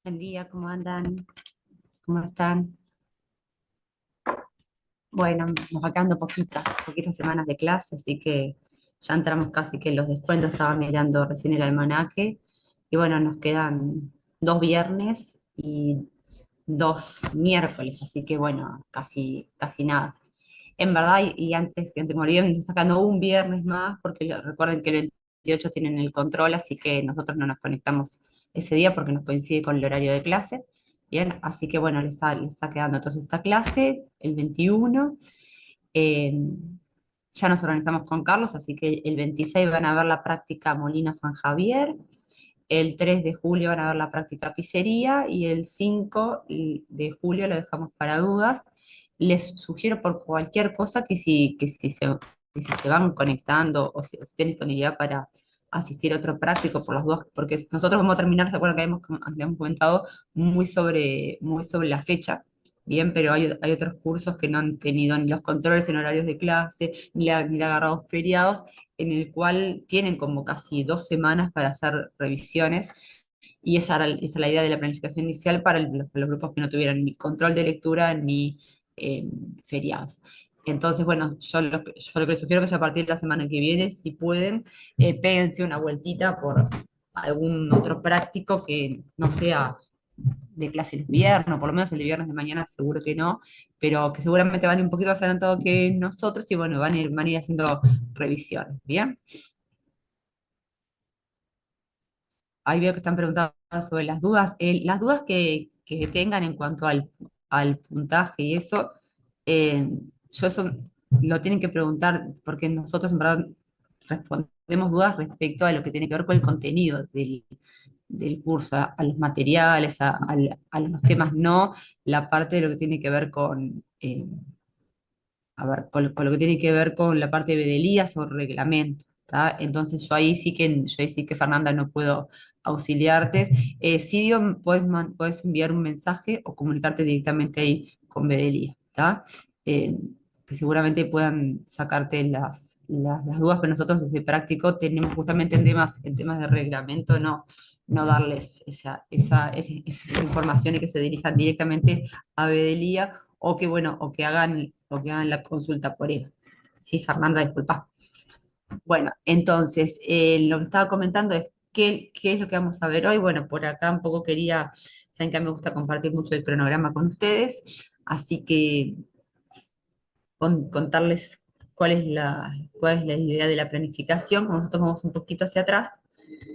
Buen día, ¿cómo andan? ¿Cómo están? Bueno, nos va quedando poquitas semanas de clase, así que ya entramos casi que en los descuentos. Estaba mirando recién el almanaque y bueno, nos quedan 2 viernes y 2 miércoles, así que bueno, casi nada. En verdad, y antes me olvidé, me estoy sacando un viernes más, porque recuerden que el 28 tienen el control, así que nosotros no nos conectamos ese día porque nos coincide con el horario de clase. Bien, así que bueno, le está quedando entonces esta clase el 21. eh, ya nos organizamos con Carlos, así que el 26 van a ver la práctica Molino San Javier, el 3 de julio van a ver la práctica pizzería y el 5 de julio lo dejamos para dudas. Les sugiero por cualquier cosa que si se van conectando o si tienen disponibilidad para asistir a otro práctico por las dudas, porque nosotros vamos a terminar, ¿se acuerdan que habíamos comentado muy sobre la fecha? Bien, pero hay otros cursos que no han tenido ni los controles en horarios de clase, ni agarrados feriados, en el cual tienen como casi 2 semanas para hacer revisiones, y esa era la idea de la planificación inicial para los grupos que no tuvieran ni control de lectura ni eh, feriados. Entonces, bueno, yo lo que les sugiero que es a partir de la semana que viene, si pueden, péguense una vueltita por algún otro práctico que no sea de clase el viernes, o por lo menos el de viernes de mañana seguro que no, pero que seguramente van a ir un poquito más adelantado que nosotros y bueno, van a ir haciendo revisiones, ¿bien? Ahí veo que están preguntando sobre las dudas. Las dudas que tengan en cuanto al puntaje y eso, yo eso lo tienen que preguntar porque nosotros en verdad respondemos dudas respecto a lo que tiene que ver con el contenido del curso, a los materiales, a los temas, no la parte de lo que tiene que ver con lo que tiene que ver con la parte de vedelías o reglamento, ¿tá? Entonces yo ahí sí que Fernanda no puedo auxiliarte. Sí, Diego, puedes enviar un mensaje o comunicarte directamente ahí con vedelía, ¿tá? Eh, que seguramente puedan sacarte las dudas, pero nosotros desde práctico tenemos justamente en temas de reglamento, no darles esa información y que se dirijan directamente a vedelía o que hagan la consulta por ella. Sí, Fernanda, disculpa. Bueno, entonces, lo que estaba comentando es qué es lo que vamos a ver hoy. Bueno, por acá un poco saben que a mí me gusta compartir mucho el cronograma con ustedes, así que contarles cuál es la idea de la planificación. Como nosotros vamos un poquito hacia atrás,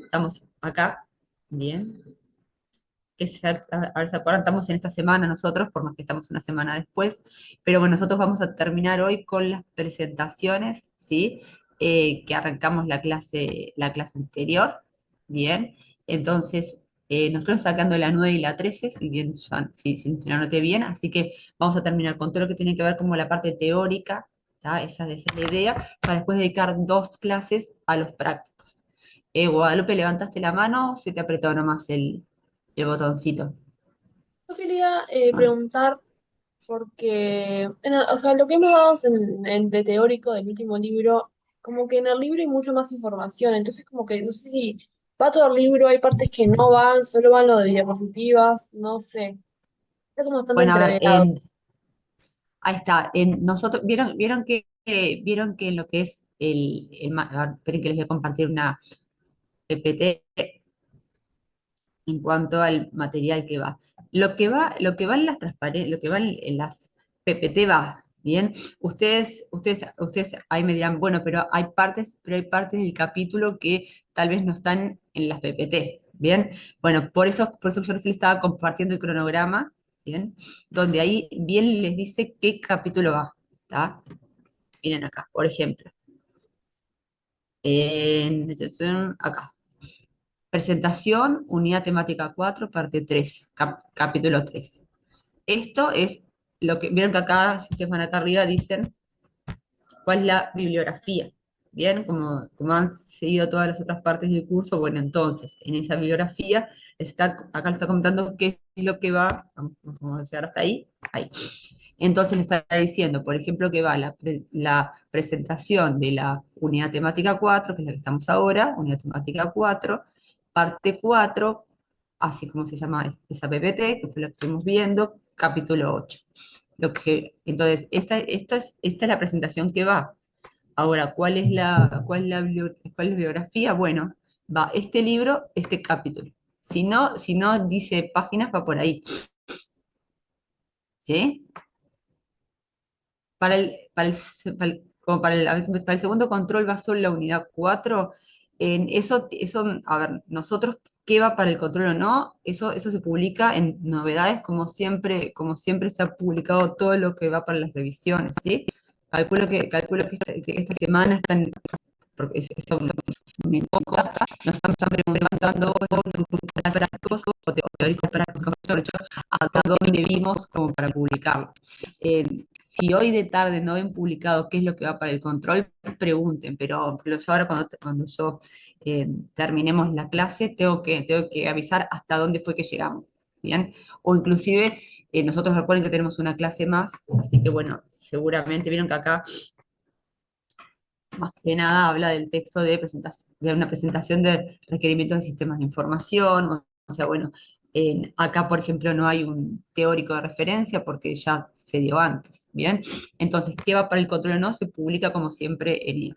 estamos acá, bien, a ver, ¿se acuerdan? Estamos en esta semana nosotros, por más que estamos una semana después, pero bueno, nosotros vamos a terminar hoy con las presentaciones, ¿sí? Que arrancamos la clase anterior, ¿bien? Entonces, nos quedamos sacando la 9 y la 13, si bien si no noté bien, así que vamos a terminar con todo lo que tiene que ver como la parte teórica, ¿tá? Esa es la idea, para después dedicar 2 clases a los prácticos. Guadalupe, ¿levantaste la mano o se te apretó nomás el botoncito? Yo quería Ah, preguntar, porque, o sea, lo que hemos dado de teórico del último libro, como que en el libro hay mucho más información, entonces como que no sé si va todo el libro, hay partes que no van, solo van lo de diapositivas, no sé, está como bastante bueno, a ver, entreverado. ahí está. Nosotros, vieron que en lo que es a ver, esperen que les voy a compartir una PPT en cuanto al material que va. Lo que va en las lo que va en las PPT va, ¿bien? Ustedes ahí me dirán, bueno, pero hay partes del capítulo que tal vez no están en las PPT, ¿bien? Bueno, por eso yo recién estaba compartiendo el cronograma, ¿bien? Donde ahí bien les dice qué capítulo va, ¿está? Miren acá, por ejemplo, acá. Presentación, unidad temática 4 parte 3 capítulo 3. Esto es lo que vieron que acá, si ustedes van acá arriba, dicen cuál es la bibliografía. Bien, como han seguido todas las otras partes del curso, bueno, entonces, en esa bibliografía, acá les está comentando qué es lo que va, vamos a llegar hasta ahí, ahí. Entonces le está diciendo, por ejemplo, que va la presentación de la unidad temática 4, que es la que estamos ahora, unidad temática 4, parte 4, así como se llama esa PPT, que fue lo que estuvimos viendo, capítulo 8. Entonces, esta es la presentación que va. Ahora, ¿cuál es la bibliografía? Bueno, va este libro, este capítulo. Si no dice páginas, va por ahí. ¿Sí? Como para el segundo control va solo la unidad 4. A ver, nosotros, ¿qué va para el control o no? Eso se publica en novedades, como siempre se ha publicado todo lo que va para las revisiones, ¿sí? Calculo que esta semana están, porque eso me consta, nos están preguntando los prácticos o teóricos prácticos, mejor dicho, a dónde vimos como para publicarlo. Si hoy de tarde no ven publicado qué es lo que va para el control, pregunten, pero yo ahora cuando yo terminemos la clase tengo que avisar hasta dónde fue que llegamos, ¿bien? O inclusive nosotros recuerden que tenemos una clase más, así que bueno, seguramente vieron que acá más que nada habla del texto de una presentación de requerimientos de sistemas de información, o sea, bueno, acá, por ejemplo, no hay un teórico de referencia porque ya se dio antes, ¿bien? Entonces, ¿qué va para el control o no? Se publica como siempre en I.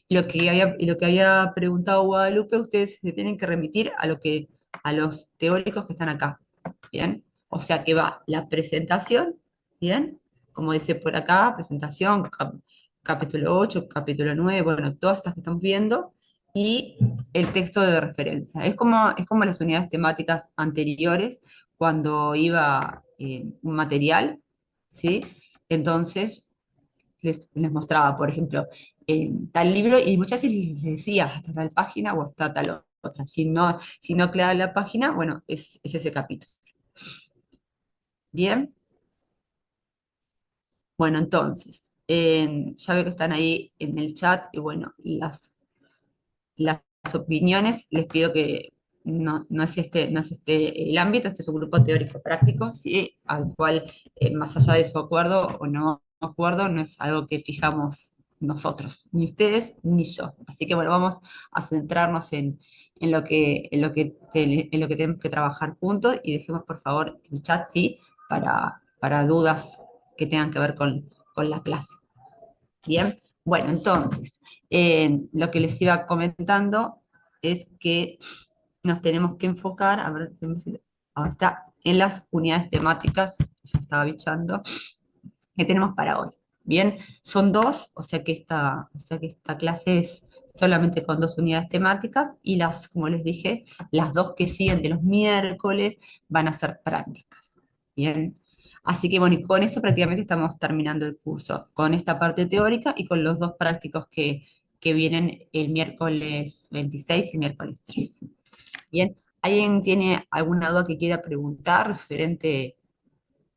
Lo que había preguntado Guadalupe, ustedes se tienen que remitir a los teóricos que están acá, ¿bien? O sea, que va la presentación, ¿bien? Como dice por acá, presentación, capítulo 8, capítulo 9, bueno, todas estas que estamos viendo, y el texto de referencia. Es como las unidades temáticas anteriores, cuando iba un material, ¿sí? Entonces, les mostraba, por ejemplo, tal libro, y muchas veces les decía, hasta tal página o hasta tal otra. Si no aclara la página, bueno, es ese capítulo. Bien, bueno, entonces, ya veo que están ahí en el chat, y bueno, las opiniones, les pido que no es este el ámbito, este es un grupo teórico práctico, ¿sí? Al cual, más allá de su acuerdo o no acuerdo, no es algo que fijamos nosotros, ni ustedes ni yo. Así que bueno, vamos a centrarnos en lo que tenemos que trabajar juntos, y dejemos por favor el chat, ¿sí? Para dudas que tengan que ver con la clase. Bien, bueno, entonces, lo que les iba comentando es que nos tenemos que enfocar, a ver, ahora está, en las unidades temáticas, ya estaba bichando, que tenemos para hoy. Bien, son dos, o sea que esta clase es solamente con dos unidades temáticas, y como les dije, las dos que siguen de los miércoles van a ser prácticas. Bien, así que bueno, y con eso prácticamente estamos terminando el curso, con esta parte teórica y con los dos prácticos que vienen el miércoles 26 y miércoles 3. Bien, ¿alguien tiene alguna duda que quiera preguntar referente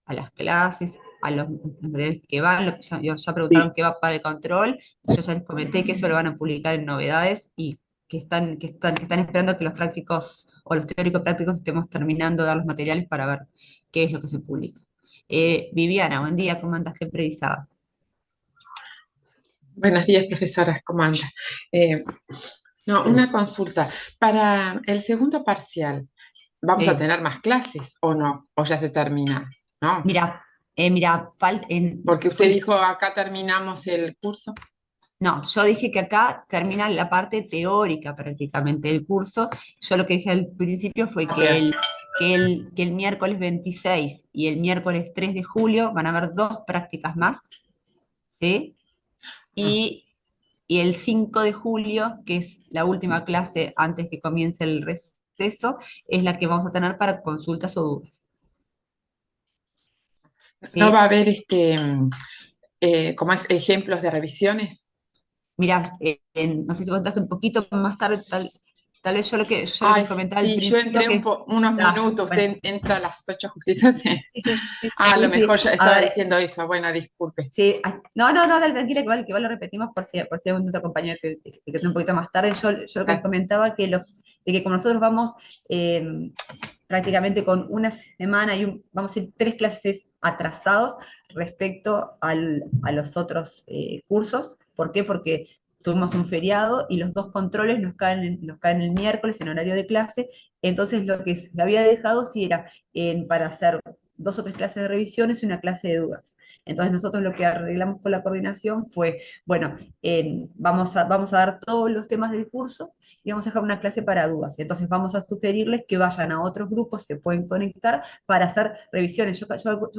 a las clases, a los materiales que van? Ya preguntaron Sí, qué va para el control, yo ya les comenté que eso lo van a publicar en novedades, y que están esperando que los prácticos o los teóricos prácticos estemos terminando de dar los materiales para ver qué es lo que se publica. Viviana, buen día, ¿cómo andas? ¿Qué precisaba? buenos días, profesora, ¿cómo anda? Eh, no, una consulta. Para el segundo parcial, ¿vamos a Sí, tener más clases o no? ¿O ya se termina? ¿No? mira, Porque usted dijo, acá terminamos el curso. no, yo dije que acá termina la parte teórica prácticamente del curso. Yo lo que dije al principio fue Ah, que bien. el miércoles 26 y el miércoles 3 de julio van a haber dos prácticas más, ¿sí? Ah, Y el 5 de julio, que es la última clase antes que comience el receso, es la que vamos a tener para consultas o dudas, ¿no va a ¿sí? haber como es, ejemplos de revisiones? Mira, no sé si vos estás un poquito más tarde, tal vez yo lo que Ay, les comentaba al sí, yo principio entré que... unos minutos, Bueno, usted entra a las 8 justitas. Sí. sí, sí, sí, Ah, a lo sí, mejor sí. ya A estaba ver, diciendo eso. Bueno, disculpe. sí, no, no, no, dale, tranquila, que igual lo repetimos por si hay algún otro compañero que esté un poquito más tarde. Yo lo que les Gracias. comentaba, de que como nosotros vamos prácticamente con una semana vamos a ir 3 clases atrasados respecto a los otros cursos. ¿Por qué? Porque tuvimos un feriado y los dos controles nos caen el miércoles en horario de clase, entonces lo que se había dejado sí era para hacer 2 o 3 clases de revisiones y una clase de dudas. Entonces nosotros lo que arreglamos con la coordinación fue, bueno, vamos a dar todos los temas del curso y vamos a dejar una clase para dudas. Entonces vamos a sugerirles que vayan a otros grupos, se pueden conectar para hacer revisiones. Yo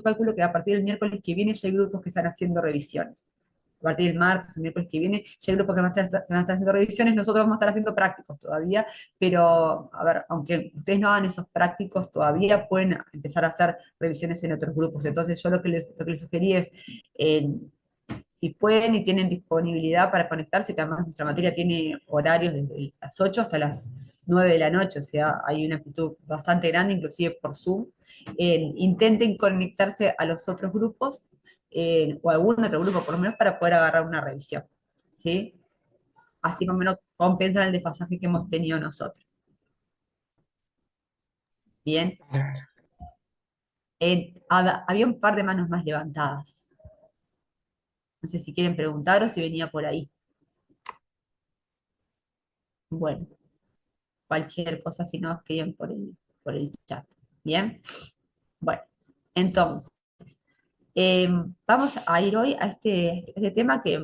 calculo que a partir del miércoles que viene ya hay grupos que están haciendo revisiones. A partir del martes o miércoles que viene, ya hay grupos que van a estar haciendo revisiones, nosotros vamos a estar haciendo prácticos todavía, pero a ver, aunque ustedes no hagan esos prácticos todavía, pueden empezar a hacer revisiones en otros grupos. Entonces yo lo que les sugerí es, eh, si pueden y tienen disponibilidad para conectarse, que además nuestra materia tiene horarios desde las 8 hasta las 9 de la noche, o sea, hay una amplitud bastante grande, inclusive por Zoom. Intenten conectarse a los otros grupos, o a algún otro grupo por lo menos, para poder agarrar una revisión, ¿sí? Así más o menos compensan el desfasaje que hemos tenido nosotros. Bien. Claro. Había un par de manos más levantadas. No sé si quieren preguntar o si venía por ahí. Bueno, cualquier cosa si no escriben por el chat. Bien, bueno, entonces, vamos a ir hoy a este tema que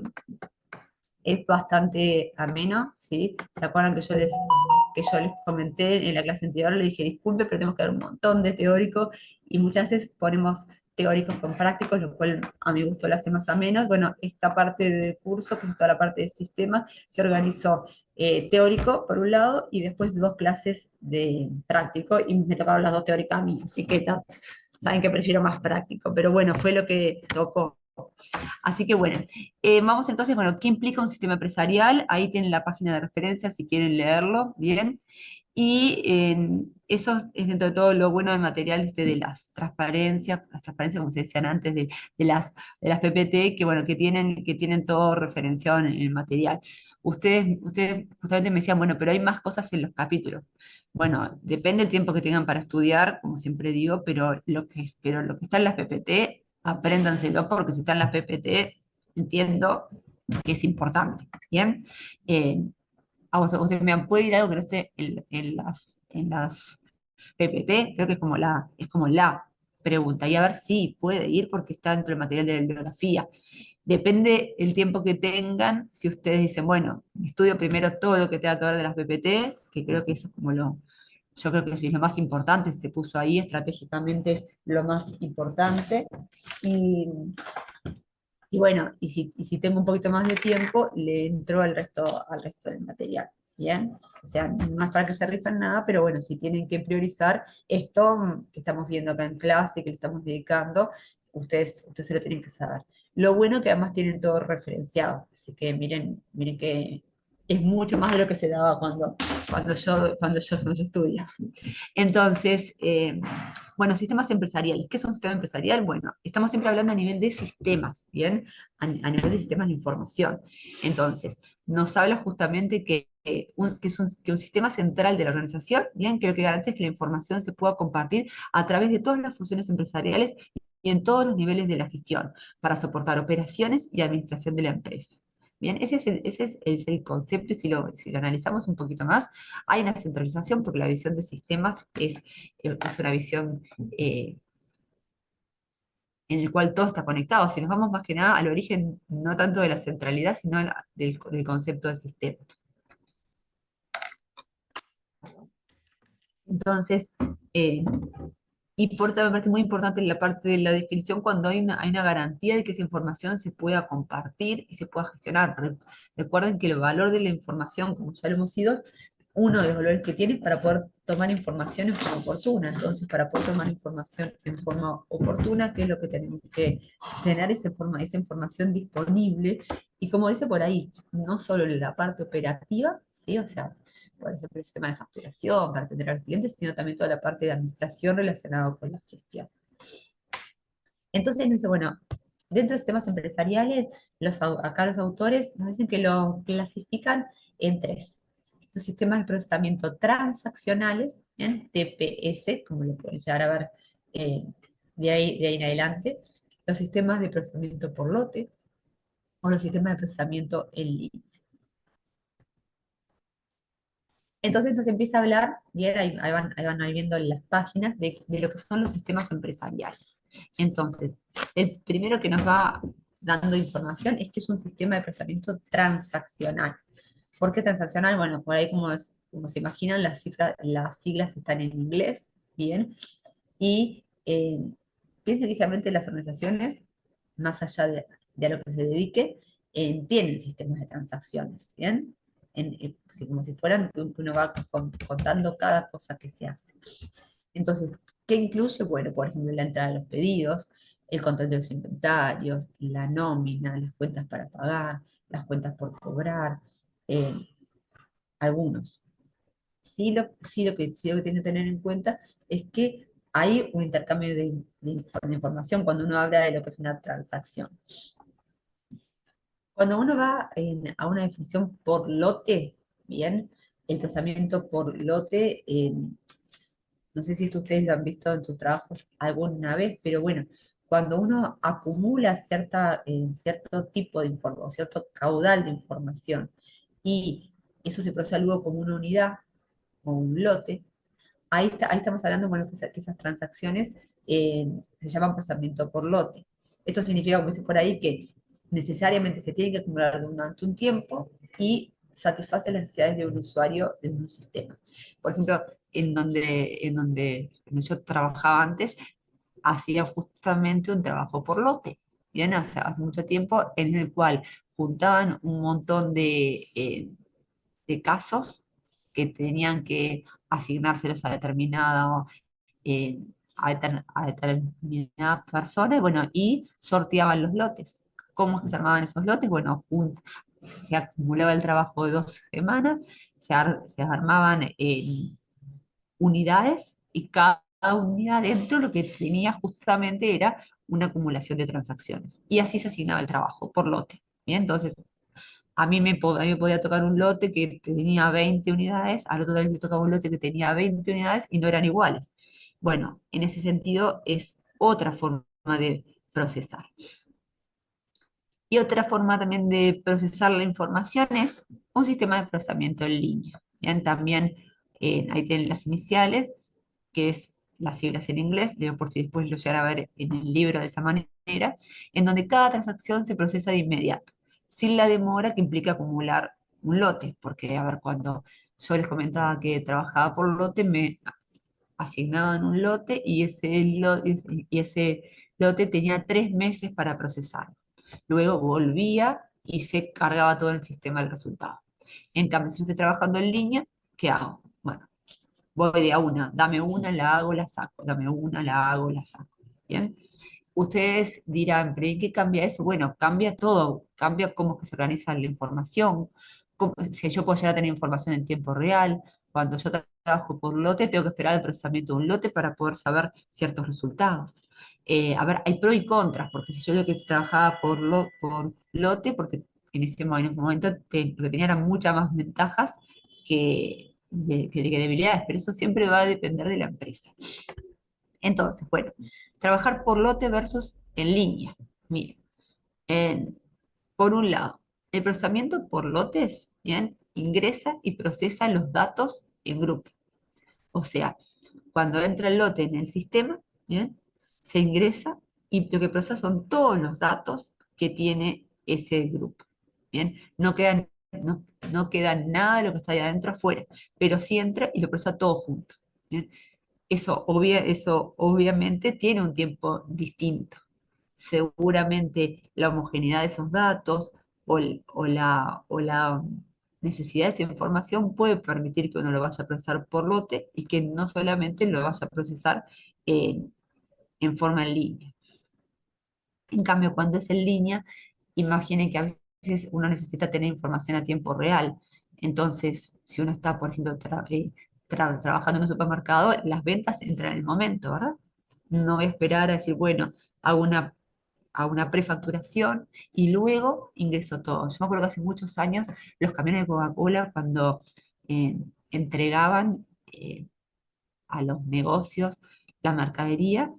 es bastante ameno, ¿sí? ¿Se acuerdan que yo les comenté en la clase anterior? Le dije, disculpe, pero tenemos que dar un montón de teórico y muchas veces ponemos teóricos con prácticos, lo cual a mi gusto lo hace más ameno. Bueno, esta parte del curso, que es toda la parte de sistemas, se organizó teórico por un lado y después 2 clases de práctico, y me tocaron las 2 teóricas a mí, así que saben que prefiero más práctico, pero bueno, fue lo que tocó. Así que bueno, vamos entonces, bueno, ¿qué implica un sistema empresarial? Ahí tienen la página de referencia si quieren leerlo, bien. Y eso es dentro de todo lo bueno del material de las transparencias, como se decían antes, de las PPT, que bueno, que tienen todo referenciado en el material. Ustedes justamente me decían, bueno, pero hay más cosas en los capítulos. Bueno, depende del tiempo que tengan para estudiar, como siempre digo, pero lo que está en las PPT, apréndanselo, porque si está en las PPT, entiendo que es importante. Bien. Eh, ustedes me puede ir algo que no esté en las PPT, creo que es como la pregunta, y a ver si puede ir porque está dentro del material de la bibliografía. Depende el tiempo que tengan, si ustedes dicen, bueno, estudio primero todo lo que tenga que ver de las PPT, que creo que eso es yo creo que sí es lo más importante, si se puso ahí estratégicamente es lo más importante, y, y bueno, y si tengo un poquito más de tiempo, le entro al resto del material. Bien, o sea, no es para que se rifen nada, pero bueno, si tienen que priorizar esto que estamos viendo acá en clase, que le estamos dedicando, ustedes se lo tienen que saber. Lo bueno que además tienen todo referenciado, así que miren que es mucho más de lo que se daba cuando yo estudiaba. Entonces, bueno, sistemas empresariales. ¿Qué es un sistema empresarial? Bueno, estamos siempre hablando a nivel de sistemas, ¿bien? A nivel de sistemas de información. Entonces, nos habla justamente que un sistema central de la organización, ¿bien? Que lo que garantiza es que la información se pueda compartir a través de todas las funciones empresariales y en todos los niveles de la gestión, para soportar operaciones y administración de la empresa. Bien, ese es el concepto, y si lo analizamos un poquito más, hay una centralización porque la visión de sistemas es una visión en la cual todo está conectado. Si nos vamos más que nada al origen, no tanto de la centralidad, sino del concepto de sistema. Entonces, eh, y por otra, me parece muy importante la parte de la definición cuando hay una garantía de que esa información se pueda compartir y se pueda gestionar. Recuerden que el valor de la información, como ya lo hemos ido, uno de los valores que tiene es para poder tomar información en forma oportuna. Entonces, para poder tomar información en forma oportuna, ¿qué es lo que tenemos que tener? Esa información disponible. Y como dice por ahí, no solo la parte operativa, ¿sí? O sea, por ejemplo, el sistema de facturación para atender a los clientes, sino también toda la parte de administración relacionada con la gestión. Entonces, no sé, bueno, dentro de sistemas empresariales, acá los autores nos dicen que lo clasifican en 3. Los sistemas de procesamiento transaccionales, en TPS, como lo pueden llegar a ver de ahí en adelante, los sistemas de procesamiento por lote, o los sistemas de procesamiento en línea. Entonces nos empieza a hablar, bien, ahí van viendo las páginas de lo que son los sistemas empresariales. Entonces, el primero que nos va dando información es que es un sistema de procesamiento transaccional. ¿Por qué transaccional? Bueno, por ahí como se imaginan, las siglas están en inglés, bien, y piensen que realmente las organizaciones, más allá de a lo que se dedique, tienen sistemas de transacciones, ¿bien? Como si fueran que uno va contando cada cosa que se hace. Entonces, ¿qué incluye? Bueno, por ejemplo, la entrada de los pedidos, el control de los inventarios, la nómina, las cuentas para pagar, las cuentas por cobrar, eh, algunos. Sí lo que tiene que tener en cuenta es que hay un intercambio de información cuando uno habla de lo que es una transacción. Cuando uno va a una definición por lote, bien, el procesamiento por lote, no sé si ustedes lo han visto en sus trabajos alguna vez, pero bueno, cuando uno acumula cierto tipo de información, cierto caudal de información, y eso se procesa luego como una unidad o un lote, ahí estamos hablando, bueno, que esas transacciones se llaman procesamiento por lote. Esto significa, como dice por ahí, que necesariamente se tiene que acumular durante un tiempo y satisface las necesidades de un usuario de un sistema. Por ejemplo, en donde yo trabajaba antes, hacía justamente un trabajo por lote. Bien, hace mucho tiempo, en el cual juntaban un montón de casos que tenían que asignárselos eh, a determinadas personas, bueno, y sorteaban los lotes. ¿Cómo es que se armaban esos lotes? Bueno, se acumulaba el trabajo de 2 semanas, se armaban unidades y cada unidad dentro lo que tenía justamente era una acumulación de transacciones. Y así se asignaba el trabajo por lote. Bien, entonces a mí me podía tocar un lote que tenía 20 unidades, al otro le tocaba un lote que tenía 20 unidades y no eran iguales. Bueno, en ese sentido es otra forma de procesar. Y otra forma también de procesar la información es un sistema de procesamiento en línea. Bien, también ahí tienen las iniciales, que es las siglas en inglés, digo por si después lo llegan a ver en el libro de esa manera, en donde cada transacción se procesa de inmediato, sin la demora que implica acumular un lote, porque, a ver, cuando yo les comentaba que trabajaba por lote, me asignaban un lote y ese lote tenía 3 meses para procesar. Luego volvía y se cargaba todo en el sistema del resultado. En cambio, si yo estoy trabajando en línea, ¿qué hago? Bueno, voy de a una, dame una, la hago, la saco, dame una, la hago, la saco. ¿Bien? Ustedes dirán, ¿pero en qué cambia eso? Bueno, cambia todo, cambia cómo que se organiza la información, si yo puedo llegar a tener información en tiempo real. Cuando yo trabajo por lote, tengo que esperar el procesamiento de un lote para poder saber ciertos resultados. A ver, hay pros y contras, porque si yo lo que trabajaba por lote, porque en ese momento lo que tenía eran muchas más ventajas que debilidades, pero eso siempre va a depender de la empresa. Entonces, bueno, trabajar por lote versus en línea. Miren, en- por un lado, el procesamiento por lotes, ¿bien? Ingresa y procesa los datos en grupo. O sea, cuando entra el lote en el sistema, ¿bien? Se ingresa y lo que procesa son todos los datos que tiene ese grupo. ¿Bien? No queda nada de lo que está ahí adentro afuera, pero sí entra y lo procesa todo junto. ¿Bien? Eso obviamente tiene un tiempo distinto. Seguramente la homogeneidad de esos datos o la necesidad de esa información puede permitir que uno lo vaya a procesar por lote y que no solamente lo vaya a procesar en forma en línea. En cambio, cuando es en línea, imaginen que a veces uno necesita tener información a tiempo real. Entonces, si uno está, por ejemplo, trabajando en un supermercado, las ventas entran en el momento, ¿verdad? No voy a esperar a decir, bueno, hago una prefacturación y luego ingreso todo. Yo me acuerdo que hace muchos años los camiones de Coca-Cola, cuando entregaban a los negocios la mercadería,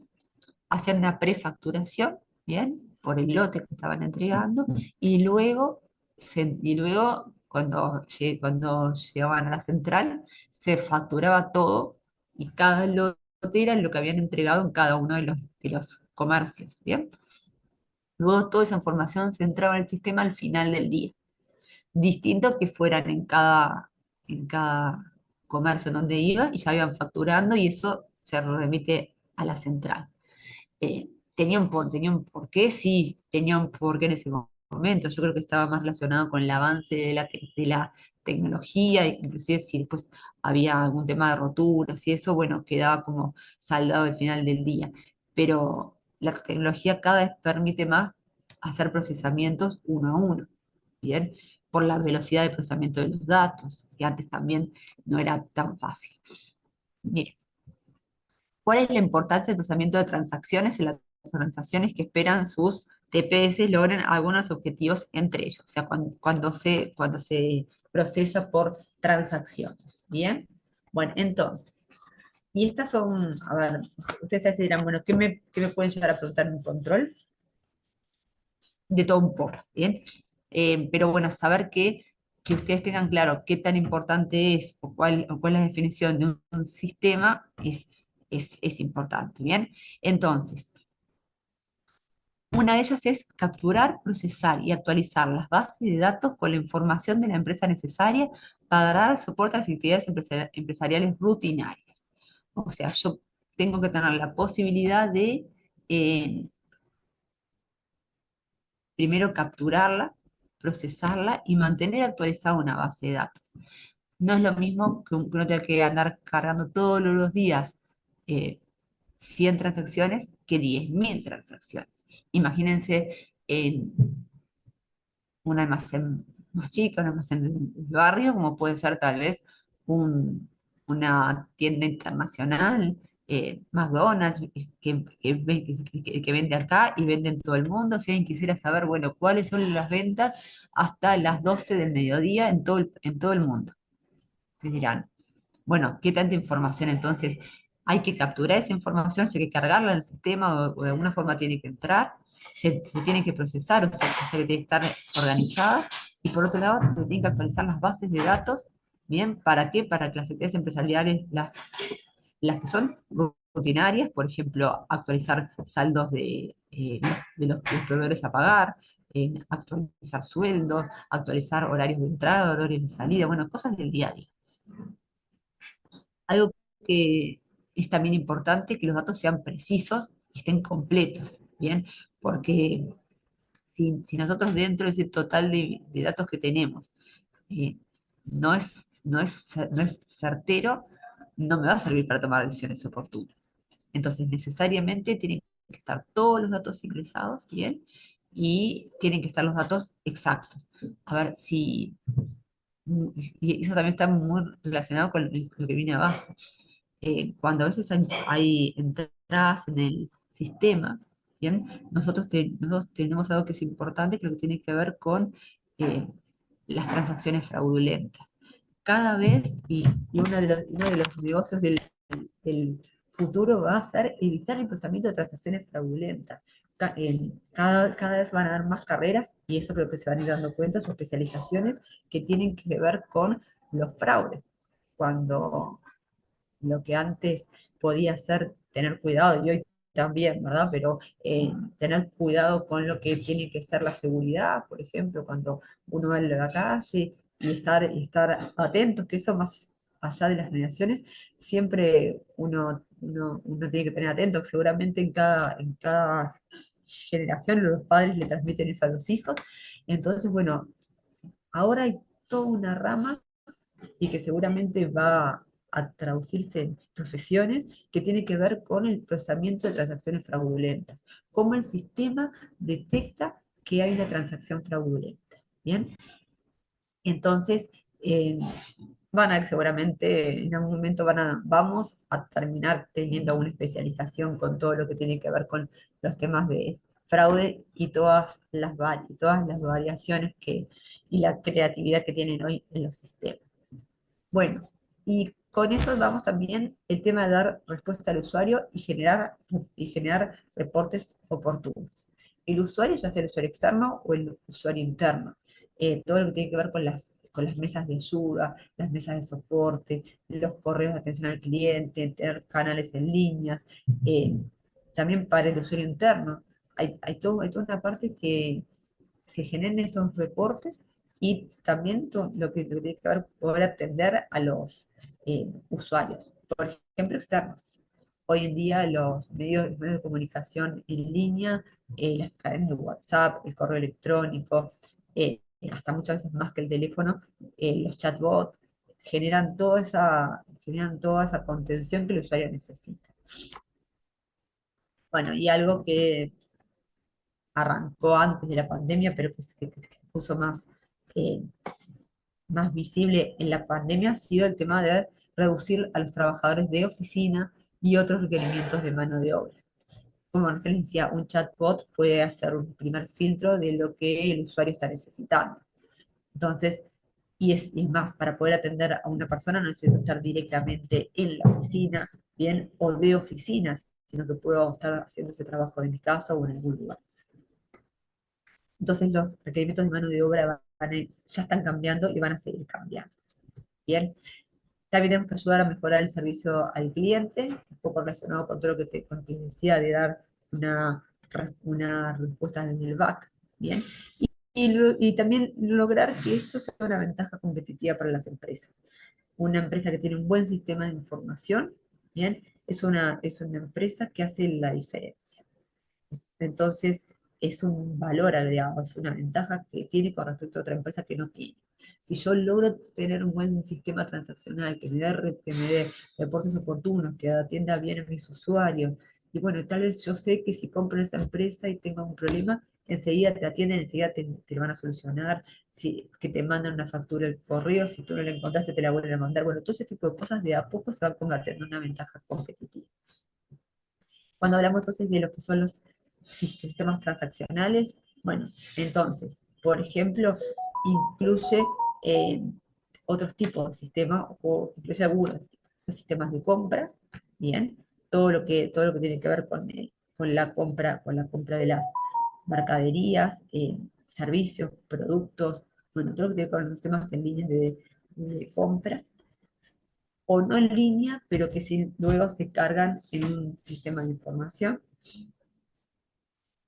hacían una prefacturación, ¿bien? Por el lote que estaban entregando, y luego cuando llegaban a la central, se facturaba todo y cada lote era lo que habían entregado en cada uno de los comercios, ¿bien? Luego toda esa información se entraba en el sistema al final del día. Distinto que fueran en cada comercio donde iba y ya iban facturando y eso se remite a la central. Tenía un porqué, sí, tenía un porqué en ese momento. Yo creo que estaba más relacionado con el avance de la tecnología, inclusive si después había algún tema de roturas y eso, bueno, quedaba como saldado al final del día. Pero la tecnología cada vez permite más hacer procesamientos uno a uno, ¿bien? Por la velocidad de procesamiento de los datos, que antes también no era tan fácil. Bien. ¿Cuál es la importancia del procesamiento de transacciones en las organizaciones que esperan sus TPS logren algunos objetivos entre ellos? O sea, cuando se procesa por transacciones. ¿Bien? Bueno, entonces, y estas son, a ver, ustedes se dirán, bueno, qué me pueden llegar a preguntar en un control? De todo un poco, ¿bien? Pero bueno, saber que ustedes tengan claro qué tan importante es o cuál es la definición de un sistema es importante, ¿bien? Entonces, una de ellas es capturar, procesar y actualizar las bases de datos con la información de la empresa necesaria para dar soporte a las actividades empresariales rutinarias. O sea, yo tengo que tener la posibilidad de eh, primero capturarla, procesarla y mantener actualizada una base de datos. No es lo mismo que uno tenga que andar cargando todos los días eh, 100 transacciones que 10.000 transacciones. Imagínense en un almacén más chico, un almacén del barrio, como puede ser tal vez un- una tienda internacional, McDonald's, que vende acá y vende en todo el mundo. Si alguien quisiera saber, bueno, cuáles son las ventas hasta las 12 del mediodía en todo el mundo. Se dirán, bueno, ¿qué tanta información entonces? Hay que capturar esa información, si hay que cargarla en el sistema o de alguna forma tiene que entrar, se tiene que procesar, o sea que tiene que estar organizada, y por otro lado, se tienen que actualizar las bases de datos, ¿bien? ¿Para qué? Para que las actividades empresariales, las que son rutinarias, por ejemplo, actualizar saldos de los proveedores a pagar, actualizar sueldos, actualizar horarios de entrada, horarios de salida, bueno, cosas del día a día. Algo que es también importante, que los datos sean precisos y estén completos, ¿bien? Porque si nosotros dentro de ese total de datos que tenemos eh, no es certero, no me va a servir para tomar decisiones oportunas. Entonces, necesariamente tienen que estar todos los datos ingresados, ¿bien? Y tienen que estar los datos exactos. A ver, y eso también está muy relacionado con lo que viene abajo. Cuando a veces hay entradas en el sistema, ¿bien? Nosotros tenemos algo que es importante, que lo que tiene que ver con eh, las transacciones fraudulentas. Cada vez, y uno de los negocios del futuro va a ser evitar el procesamiento de transacciones fraudulentas. Cada vez van a haber más carreras, y eso creo que se van a ir dando cuenta, son especializaciones que tienen que ver con los fraudes. Cuando lo que antes podía ser tener cuidado, y hoy también, ¿verdad? Pero tener cuidado con lo que tiene que ser la seguridad, por ejemplo, cuando uno va a la calle y estar atentos, que eso más allá de las generaciones, siempre uno tiene que tener atento, que seguramente en cada generación los padres le transmiten eso a los hijos. Entonces, bueno, ahora hay toda una rama y que seguramente va a traducirse en profesiones que tiene que ver con el procesamiento de transacciones fraudulentas, cómo el sistema detecta que hay una transacción fraudulenta. ¿Bien? Entonces, van a ver seguramente en algún momento vamos a terminar teniendo una especialización con todo lo que tiene que ver con los temas de fraude y todas las variaciones y la creatividad que tienen hoy en los sistemas. Bueno, y con eso vamos también el tema de dar respuesta al usuario y generar reportes oportunos. El usuario, ya sea el usuario externo o el usuario interno, todo lo que tiene que ver con las con las mesas de ayuda, las mesas de soporte, los correos de atención al cliente, tener canales en líneas, eh, también para el usuario interno. Hay toda una parte que se generen esos reportes y también lo que tiene que ver poder atender a los usuarios, por ejemplo, externos. Hoy en día los medios de comunicación en línea, las cadenas de WhatsApp, el correo electrónico, hasta muchas veces más que el teléfono, los chatbots, generan toda esa contención que el usuario necesita. Bueno, y algo que arrancó antes de la pandemia, pero que se puso eh, más visible en la pandemia, ha sido el tema de reducir a los trabajadores de oficina y otros requerimientos de mano de obra. Como se les decía, un chatbot puede hacer un primer filtro de lo que el usuario está necesitando. Entonces, y es más, para poder atender a una persona no necesito estar directamente en la oficina, bien, o de oficinas, sino que puedo estar haciendo ese trabajo en mi casa o en algún lugar. Entonces los requerimientos de mano de obra ya están cambiando y van a seguir cambiando. Bien, también tenemos que ayudar a mejorar el servicio al cliente, un poco relacionado con todo con lo que decía de dar una respuesta desde el back. Bien, y también lograr que esto sea una ventaja competitiva para las empresas. Una empresa que tiene un buen sistema de información, bien, es una empresa que hace la diferencia. Entonces, es un valor agregado, es una ventaja que tiene con respecto a otra empresa que no tiene. Si yo logro tener un buen sistema transaccional, que me dé reportes oportunos, que atienda bien a mis usuarios, y bueno, tal vez yo sé que si compro esa empresa y tengo un problema, enseguida te atienden, enseguida te lo van a solucionar, que te mandan una factura al correo, si tú no la encontraste te la vuelven a mandar. Bueno, todo ese tipo de cosas de a poco se van convirtiendo en una ventaja competitiva. Cuando hablamos entonces de lo que son los sistemas transaccionales, bueno, entonces, por ejemplo, incluye eh, otros tipos de sistemas, o incluye algunos sistemas de compras, bien, todo lo que tiene que ver con la compra de las mercaderías, servicios, productos, bueno, todo lo que tiene que ver con los sistemas en líneas de compra, o no en línea, pero que luego se cargan en un sistema de información.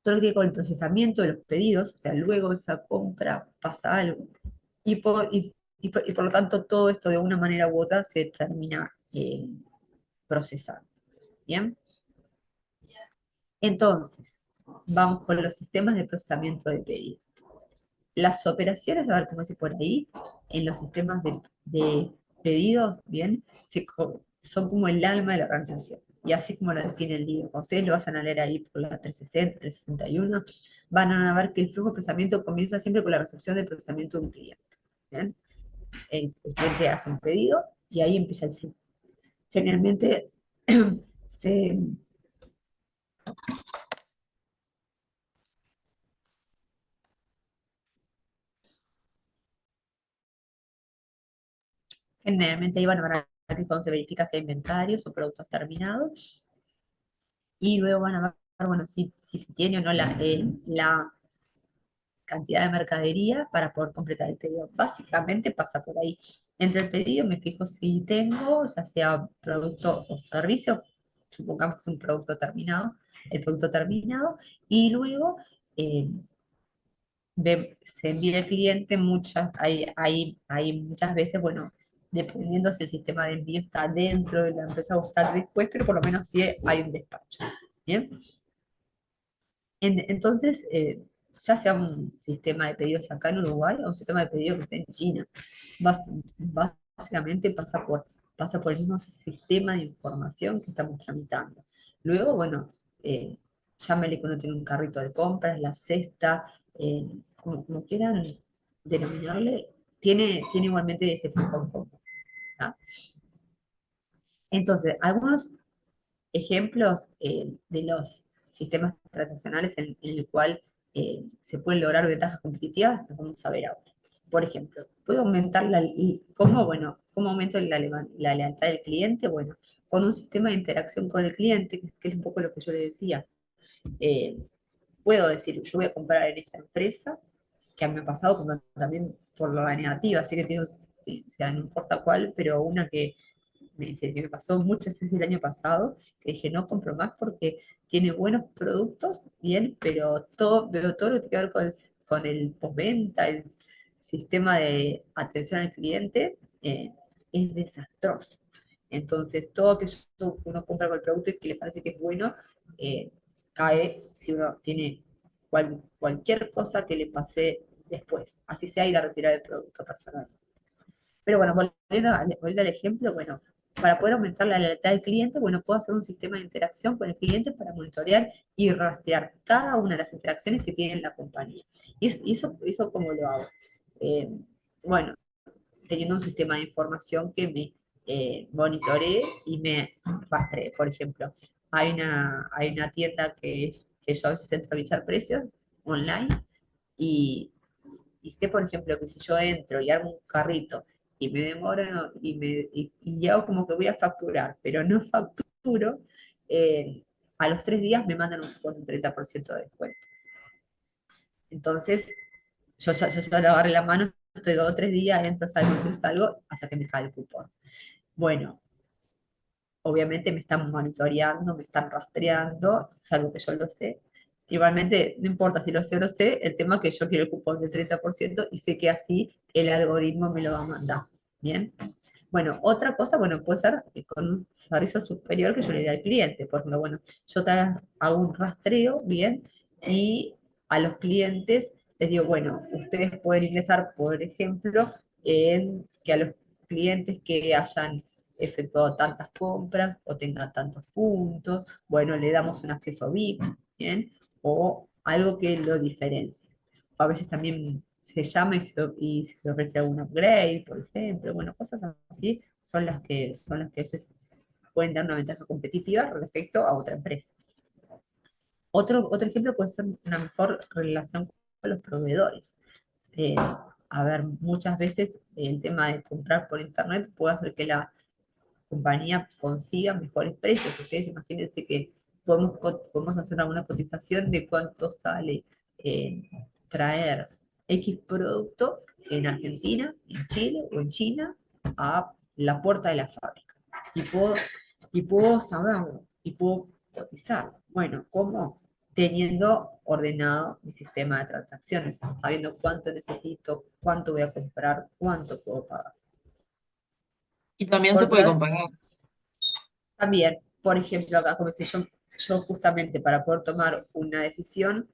Todo lo que tiene con el procesamiento de los pedidos, o sea, luego de esa compra pasa algo. Y por lo tanto, todo esto de una manera u otra se termina procesando. ¿Bien? Entonces, vamos con los sistemas de procesamiento de pedidos. Las operaciones, a ver cómo es por ahí, en los sistemas de pedidos, bien, son como el alma de la organización. Y así como lo define el libro, cuando ustedes lo vayan a leer ahí por la 360, 361, van a ver que el flujo de procesamiento comienza siempre con la recepción del procesamiento de un cliente. ¿Bien? El cliente hace un pedido y ahí empieza el flujo. Generalmente se, generalmente ahí van a ver que cuando se verifica si hay inventarios o productos terminados, y luego van a ver, bueno, si se tiene o no la cantidad de mercadería para poder completar el pedido. Básicamente pasa por ahí. Entre el pedido me fijo si tengo, ya sea producto o servicio, supongamos que un producto terminado, el producto terminado, y luego eh, se envía al cliente hay muchas veces, bueno, dependiendo si el sistema de envío está dentro de la empresa o está después, pero por lo menos sí hay un despacho. ¿Bien? Entonces, ya sea un sistema de pedidos acá en Uruguay o un sistema de pedidos que esté en China, bas- básicamente pasa por el mismo sistema de información que estamos tramitando. Luego, bueno, llámele que uno tiene un carrito de compras, la cesta, como quieran denominarle, tiene igualmente ese flujo en común. ¿Tá? Entonces, algunos ejemplos de los sistemas transaccionales en el cual se pueden lograr ventajas competitivas, los vamos a ver ahora. Por ejemplo, ¿puedo aumentar cómo aumento la lealtad del cliente? Bueno, con un sistema de interacción con el cliente, que es un poco lo que yo le decía. Eh, Puedo decir, yo voy a comprar en esta empresa, que a mí me ha pasado como también por la negativa, así que tiene, o sea, no importa cuál, pero una que me pasó muchas veces el año pasado, que dije, no compro más porque tiene buenos productos, bien, pero veo todo lo que tiene que ver con el postventa, el sistema de atención al cliente, es desastroso. Entonces, todo aquello que uno compra con el producto y que le parece que es bueno, eh, cae si uno tiene cualquier cosa que le pase después, así sea ir a retirar el producto personal. Pero bueno, volviendo al ejemplo, bueno, para poder aumentar la lealtad del cliente, bueno, puedo hacer un sistema de interacción con el cliente para monitorear y rastrear cada una de las interacciones que tiene la compañía. Y eso ¿cómo lo hago? Eh, bueno, teniendo un sistema de información que me monitoree y me rastree. Por ejemplo, hay una tienda que yo a veces entro a bichar precios online y y sé, por ejemplo, que si yo entro y armo un carrito y me demoro y hago como que voy a facturar, pero no facturo, eh, a los 3 días me mandan un cupón de un 30% de descuento. Entonces, yo le agarré la mano, estoy 2 o 3 días, entro, salgo, hasta que me cae el cupón. Bueno, obviamente me están monitoreando, me están rastreando, salvo que yo lo sé. Igualmente, no importa si lo sé o no sé, el tema es que yo quiero el cupón del 30% y sé que así el algoritmo me lo va a mandar. ¿Bien? Bueno, otra cosa, bueno, puede ser con un servicio superior que yo le dé al cliente. Por ejemplo, bueno, yo te hago un rastreo, ¿bien? Y a los clientes les digo, bueno, ustedes pueden ingresar, por ejemplo, en que a los clientes que hayan efectuado tantas compras o tengan tantos puntos, bueno, le damos un acceso VIP, ¿bien? O algo que lo diferencie. O a veces también se llama y se ofrece algún upgrade, por ejemplo, bueno, cosas así son las que a veces pueden dar una ventaja competitiva respecto a otra empresa. Otro ejemplo puede ser una mejor relación con los proveedores. A ver, muchas veces el tema de comprar por internet puede hacer que la compañía consiga mejores precios. Ustedes imagínense que podemos hacer una cotización de cuánto sale eh, traer X producto en Argentina, en Chile o en China a la puerta de la fábrica. Y puedo saberlo, y puedo cotizarlo. Bueno, ¿cómo? Teniendo ordenado mi sistema de transacciones, sabiendo cuánto necesito, cuánto voy a comprar, cuánto puedo pagar. Y también Por se otro puede lado, comparar. también, por ejemplo, acá, como si yo justamente para poder tomar una decisión,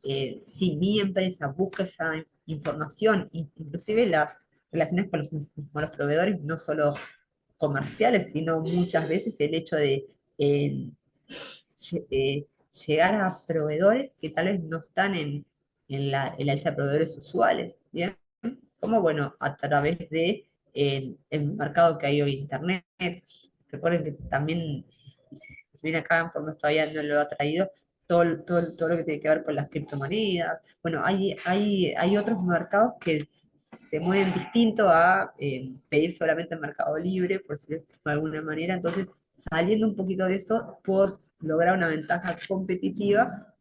si mi empresa busca esa información, inclusive las relaciones con los proveedores, no solo comerciales, sino muchas veces el hecho de eh, llegar a proveedores que tal vez no están en la lista de proveedores usuales, ¿bien? Como, bueno, a través de el mercado que hay hoy en Internet. Recuerden que también, si bien acá en Formas todavía no lo ha traído, todo lo que tiene que ver con las criptomonedas. Bueno, hay otros mercados que se mueven distinto a pedir solamente en Mercado Libre, por decirlo de alguna manera. Entonces, saliendo un poquito de eso, puedo lograr una ventaja competitiva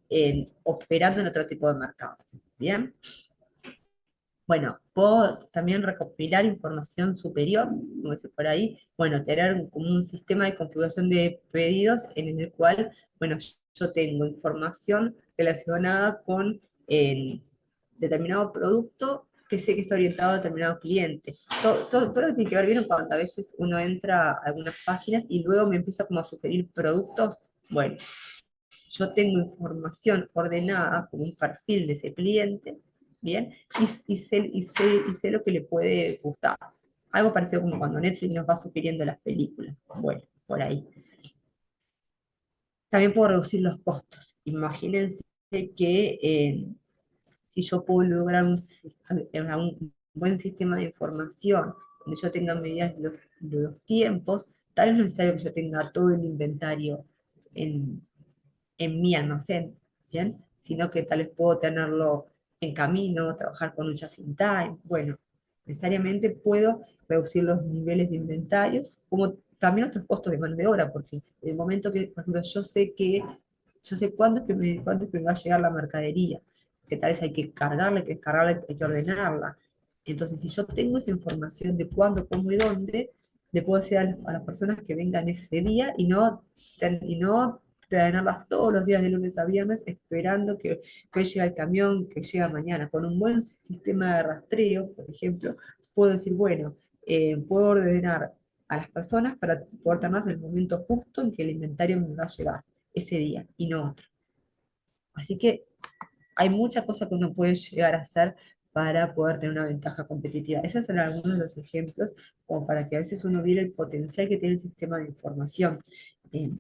operando en otro tipo de mercados. ¿Bien? Bueno, puedo también recopilar información superior, como dice por ahí, bueno, tener como un sistema de configuración de pedidos en el cual, bueno, yo tengo información relacionada con el determinado producto que sé que está orientado a determinado cliente. Todo lo que tiene que ver bien cuando a veces uno entra a algunas páginas y luego me empieza como a sugerir productos, bueno, yo tengo información ordenada como un perfil de ese cliente, ¿bien? Y sé lo que le puede gustar. Algo parecido como cuando Netflix nos va sugiriendo las películas. Bueno, por ahí. También puedo reducir los costos. Imagínense que si yo puedo lograr un buen sistema de información, donde yo tenga medidas de los tiempos, tal vez no es necesario que yo tenga todo el inventario en, en mi almacén, ¿bien? Sino que tal vez puedo tenerlo en camino, trabajar con un just-in-time. Bueno, necesariamente puedo reducir los niveles de inventario, como también otros costos de mano de obra, porque en el momento que, por ejemplo, yo sé cuándo es que me va a llegar la mercadería. que tal vez hay que cargarla, hay que descargarla, hay que ordenarla. Entonces, si yo tengo esa información de cuándo, cómo y dónde, le puedo decir a las personas que vengan ese día y no tenerlas todos los días de lunes a viernes esperando que hoy llegue el camión, que llega mañana. Con un buen sistema de rastreo, por ejemplo, puedo decir, bueno, puedo ordenar a las personas para poder tener el momento justo en que el inventario me va a llegar ese día y no otro. Así que hay muchas cosas que uno puede llegar a hacer para poder tener una ventaja competitiva. Esos son algunos de los ejemplos, como para que a veces uno viera el potencial que tiene el sistema de información. Eh,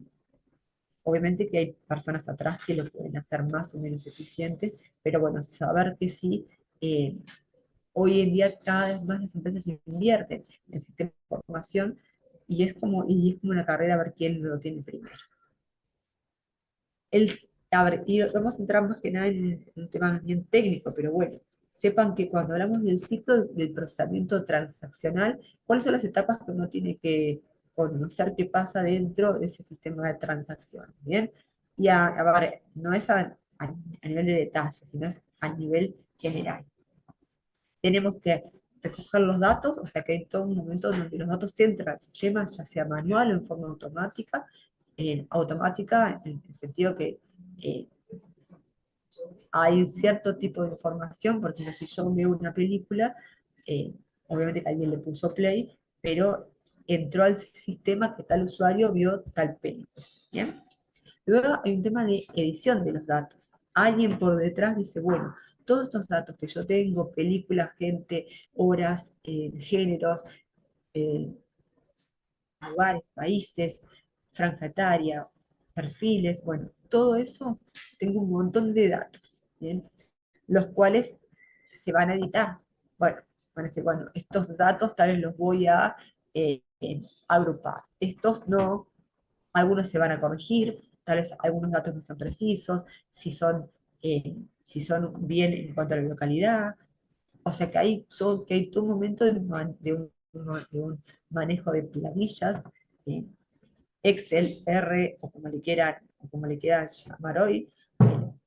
Obviamente que hay personas atrás que lo pueden hacer más o menos eficiente, pero bueno, saber que sí, eh, hoy en día cada vez más las empresas invierten en el sistema de información y es como una carrera a ver quién lo tiene primero. A ver, y vamos a entrar más que nada en un tema bien técnico, pero bueno, sepan que cuando hablamos del ciclo del procesamiento transaccional, ¿cuáles son las etapas que uno tiene que conocer qué pasa dentro de ese sistema de transacción? ¿Bien? Y a ver, no es a nivel de detalle, sino es a nivel general. Tenemos que recoger los datos, o sea que hay todo un momento donde los datos entran al sistema, ya sea manual o en forma automática, en el sentido que eh, hay cierto tipo de información, porque si yo veo una película, obviamente que alguien le puso play, pero entró al sistema que tal usuario vio tal película. ¿Bien? Luego hay un tema de edición de los datos. Alguien por detrás dice, bueno, todos estos datos que yo tengo, películas, gente, horas, géneros, eh, lugares, países, franja etaria, perfiles, bueno, todo eso, tengo un montón de datos, ¿bien? Los cuales se van a editar. Bueno, van a decir, bueno, estos datos tal vez los voy a agrupar, estos no, algunos se van a corregir, tal vez algunos datos no están precisos, si son bien en cuanto a la localidad, o sea que hay todo un momento de un manejo de planillas, eh, Excel, R, o como le quieran llamar hoy,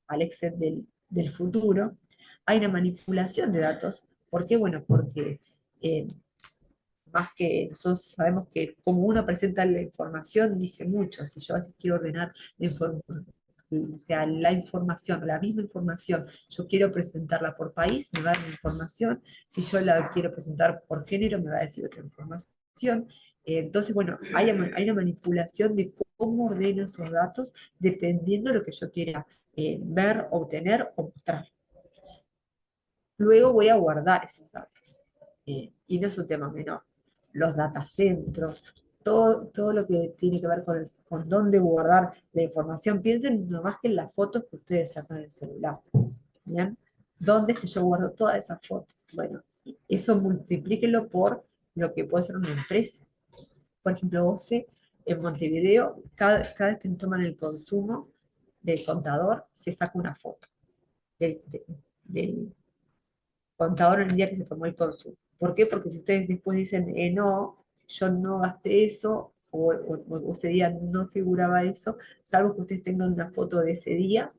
al Excel del futuro. Hay una manipulación de datos. ¿Por qué? Bueno, porque eh, más que nosotros sabemos que como uno presenta la información, dice mucho. Si yo a veces quiero ordenar la información, o sea, la información, la misma información, yo quiero presentarla por país, me va a dar una información. Si yo la quiero presentar por género, me va a decir otra información. Entonces, bueno, hay una manipulación de cómo ordeno esos datos dependiendo de lo que yo quiera ver, obtener o mostrar. Luego voy a guardar esos datos. Y no es un tema menor. Los datacentros, todo lo que tiene que ver con dónde guardar la información. Piensen nomás que en las fotos que ustedes sacan en el celular. ¿Bien? ¿Dónde es que yo guardo todas esas fotos? Bueno, eso multiplíquelo por lo que puede ser una empresa. Por ejemplo, OCE, en Montevideo, cada vez que toman el consumo del contador, se saca una foto del contador en el día que se tomó el consumo. ¿Por qué? Porque si ustedes después dicen, no, yo no gasté eso, o ese día no figuraba eso, salvo que ustedes tengan una foto de ese día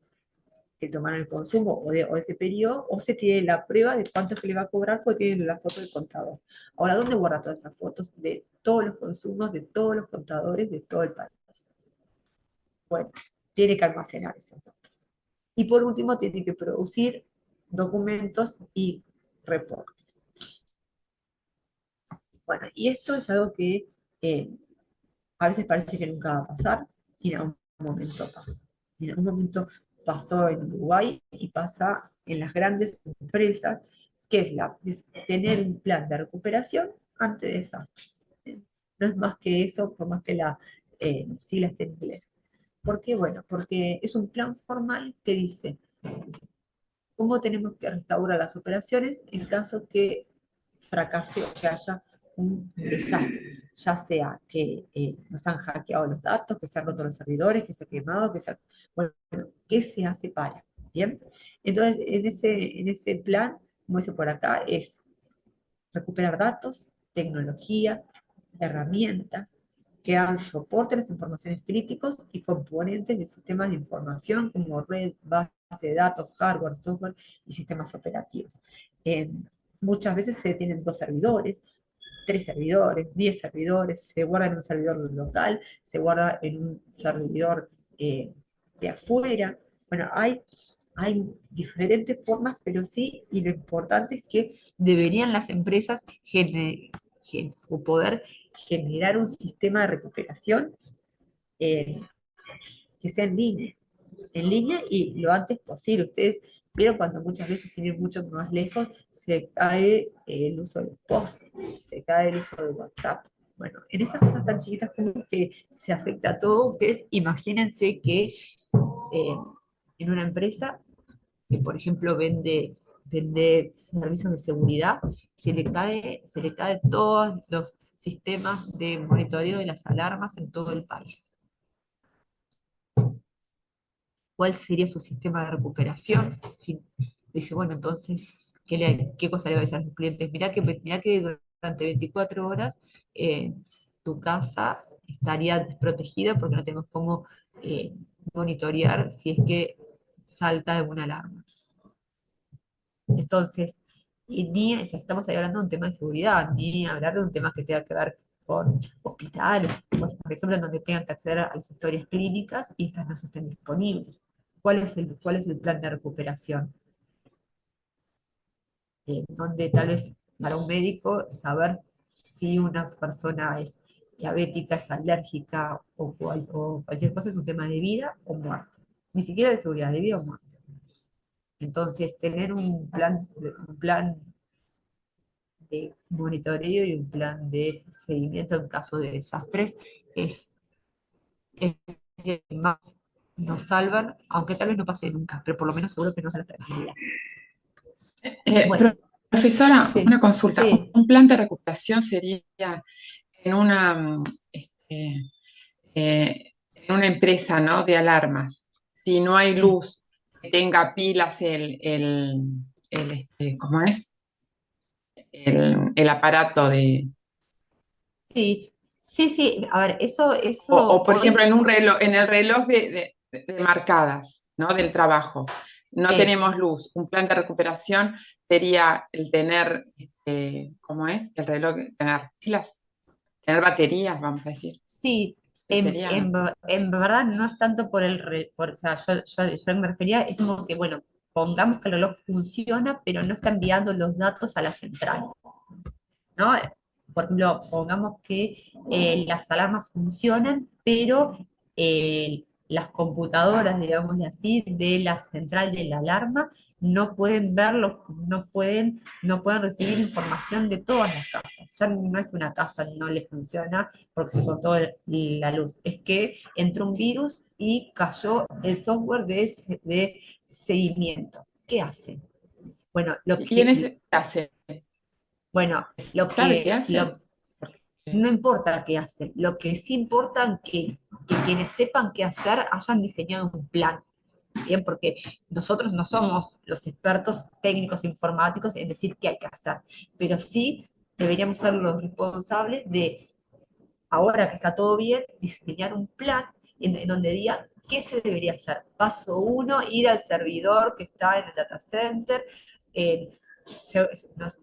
que tomaron el consumo o de ese periodo, o se tiene la prueba de cuánto es que le va a cobrar porque tienen la foto del contador. Ahora, ¿dónde guarda todas esas fotos de todos los consumos, de todos los contadores, de todo el país? Bueno, tiene que almacenar esos datos. Y por último, tiene que producir documentos y reportes. Bueno, y esto es algo que eh, a veces parece que nunca va a pasar, y en algún momento pasa. Y en algún momento pasó en Uruguay y pasa en las grandes empresas, que es tener un plan de recuperación ante desastres. No es más que eso, por más que la sigla esté en inglés. ¿Por qué? Bueno, porque es un plan formal que dice cómo tenemos que restaurar las operaciones en caso que fracase o que haya un desastre, ya sea que nos han hackeado los datos, que se han roto los servidores, que se ha quemado, bueno, ¿qué se hace para? ¿Bien? Entonces, en ese plan, como dice por acá, es recuperar datos, tecnología, herramientas, que dan soporte a las informaciones críticos y componentes de sistemas de información como red, base de datos, hardware, software y sistemas operativos. Eh, Muchas veces se tienen 2 servidores, 3 servidores, 10 servidores, se guarda en un servidor local, se guarda en un servidor de afuera. Bueno, hay diferentes formas, pero sí, y lo importante es que deberían las empresas o poder generar un sistema de recuperación eh, que sea en línea y lo antes posible. Ustedes vieron cuando muchas veces, sin ir mucho más lejos, se cae el uso de los posts, se cae el uso de WhatsApp. Bueno, en esas cosas tan chiquitas como que se afecta a todo, ustedes imagínense que eh, en una empresa que, por ejemplo, vende servicios de seguridad, se le cae todos los sistemas de monitoreo de las alarmas en todo el país. ¿Cuál sería su sistema de recuperación? Si dice, bueno, entonces, ¿qué cosa le va a decir a sus clientes? Mirá que durante 24 horas tu casa estaría desprotegida porque no tenemos cómo eh, monitorear si es que salta alguna alarma. Entonces, y ni estamos ahí hablando de un tema de seguridad, ni hablar de un tema que tenga que ver con hospitales, por ejemplo, en donde tengan que acceder a las historias clínicas y estas no estén disponibles. ¿Cuál es el plan de recuperación? Donde tal vez para un médico saber si una persona es diabética, es alérgica o cualquier cosa es un tema de vida o muerte. Ni siquiera de seguridad, de vida o muerte. Entonces, tener un plan de monitoreo y un plan de seguimiento en caso de desastres es que más nos salvan, aunque tal vez no pase nunca, pero por lo menos seguro que nos da la tranquilidad. Bueno, Profesora, sí, una consulta. sí, Un plan de recuperación sería en este, en una empresa, ¿no? De alarmas. Si no hay mm, luz, que tenga pilas ¿cómo es? El aparato de... sí, sí, sí, a ver, eso, O, eso por ejemplo, hoy, en un reloj, en el reloj de marcadas, ¿no? Del trabajo. No sí, tenemos luz. Un plan de recuperación sería el tener, ¿cómo es? El reloj, tener pilas, tener baterías, vamos a decir. sí, Ese en, sería. en, en verdad no es tanto o sea, yo me refería, es como que, bueno, pongamos que el reloj funciona, pero no está enviando los datos a la central. ¿No? Por ejemplo, pongamos que las alarmas funcionan, pero las computadoras, digamos así, de la central de la alarma no pueden verlo, no pueden recibir información de todas las casas. Ya no es que una casa no le funciona porque se cortó la luz, es que entró un virus y cayó el software de seguimiento. ¿Qué hace? Bueno, ¿Y en ese qué hace? bueno, lo ¿Sabe qué que, hace? lo, Porque, no importa qué hacen, lo que sí importa es que quienes sepan qué hacer hayan diseñado un plan, ¿bien? Porque nosotros no somos los expertos técnicos informáticos en decir qué hay que hacer, pero sí deberíamos ser los responsables de, ahora que está todo bien, diseñar un plan en donde diga qué se debería hacer. Paso uno, ir al servidor que está en el data center, se- nos-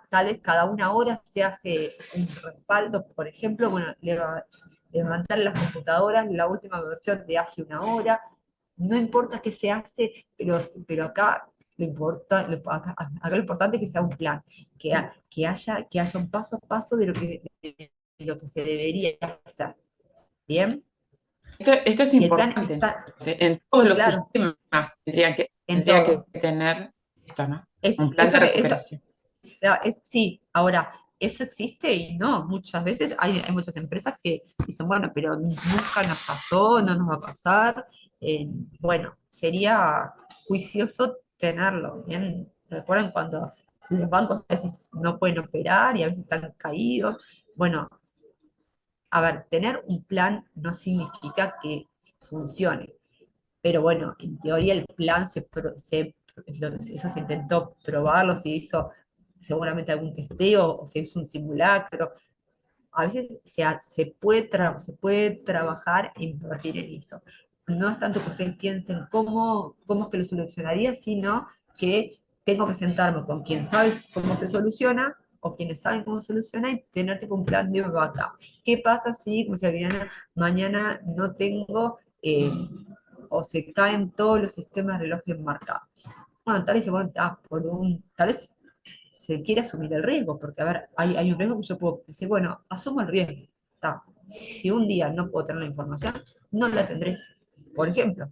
tal vez cada 1 hora se hace un respaldo, por ejemplo, bueno, levantar las computadoras, la última versión de hace 1 hora, no importa qué se hace, pero acá acá lo importante es que sea un plan, que haya un paso a paso de lo que se debería hacer. ¿Bien? esto es Si el plan importante, está entonces, en todos los claro sistemas en tendría que todo, tener esto, ¿no? es, Un plan de eso, eso, recuperación. claro, sí, ahora, eso existe y no, muchas veces hay muchas empresas que dicen, bueno, pero nunca nos pasó, no nos va a pasar. Bueno, sería juicioso tenerlo, ¿bien? ¿Recuerdan cuando los bancos a veces no pueden operar y a veces están caídos? Bueno, a ver, tener un plan no significa que funcione, pero bueno, en teoría el plan eso se intentó probarlo, se hizo seguramente algún testeo o se hizo un simulacro, a veces se puede trabajar e invertir en eso. No es tanto que ustedes piensen cómo es que lo solucionaría, sino que tengo que sentarme con quien sabe cómo se soluciona, o quienes saben cómo se soluciona, y tener tipo un plan de backup. ¿Qué pasa si, como decía Viviana, mañana no tengo, o se caen todos los sistemas de reloj enmarcados? Bueno, tal vez, bueno, tal vez se quiere asumir el riesgo, porque a ver, hay un riesgo que yo puedo decir, bueno, asumo el riesgo. Ta, si un día no puedo tener la información, no la tendré. Por ejemplo,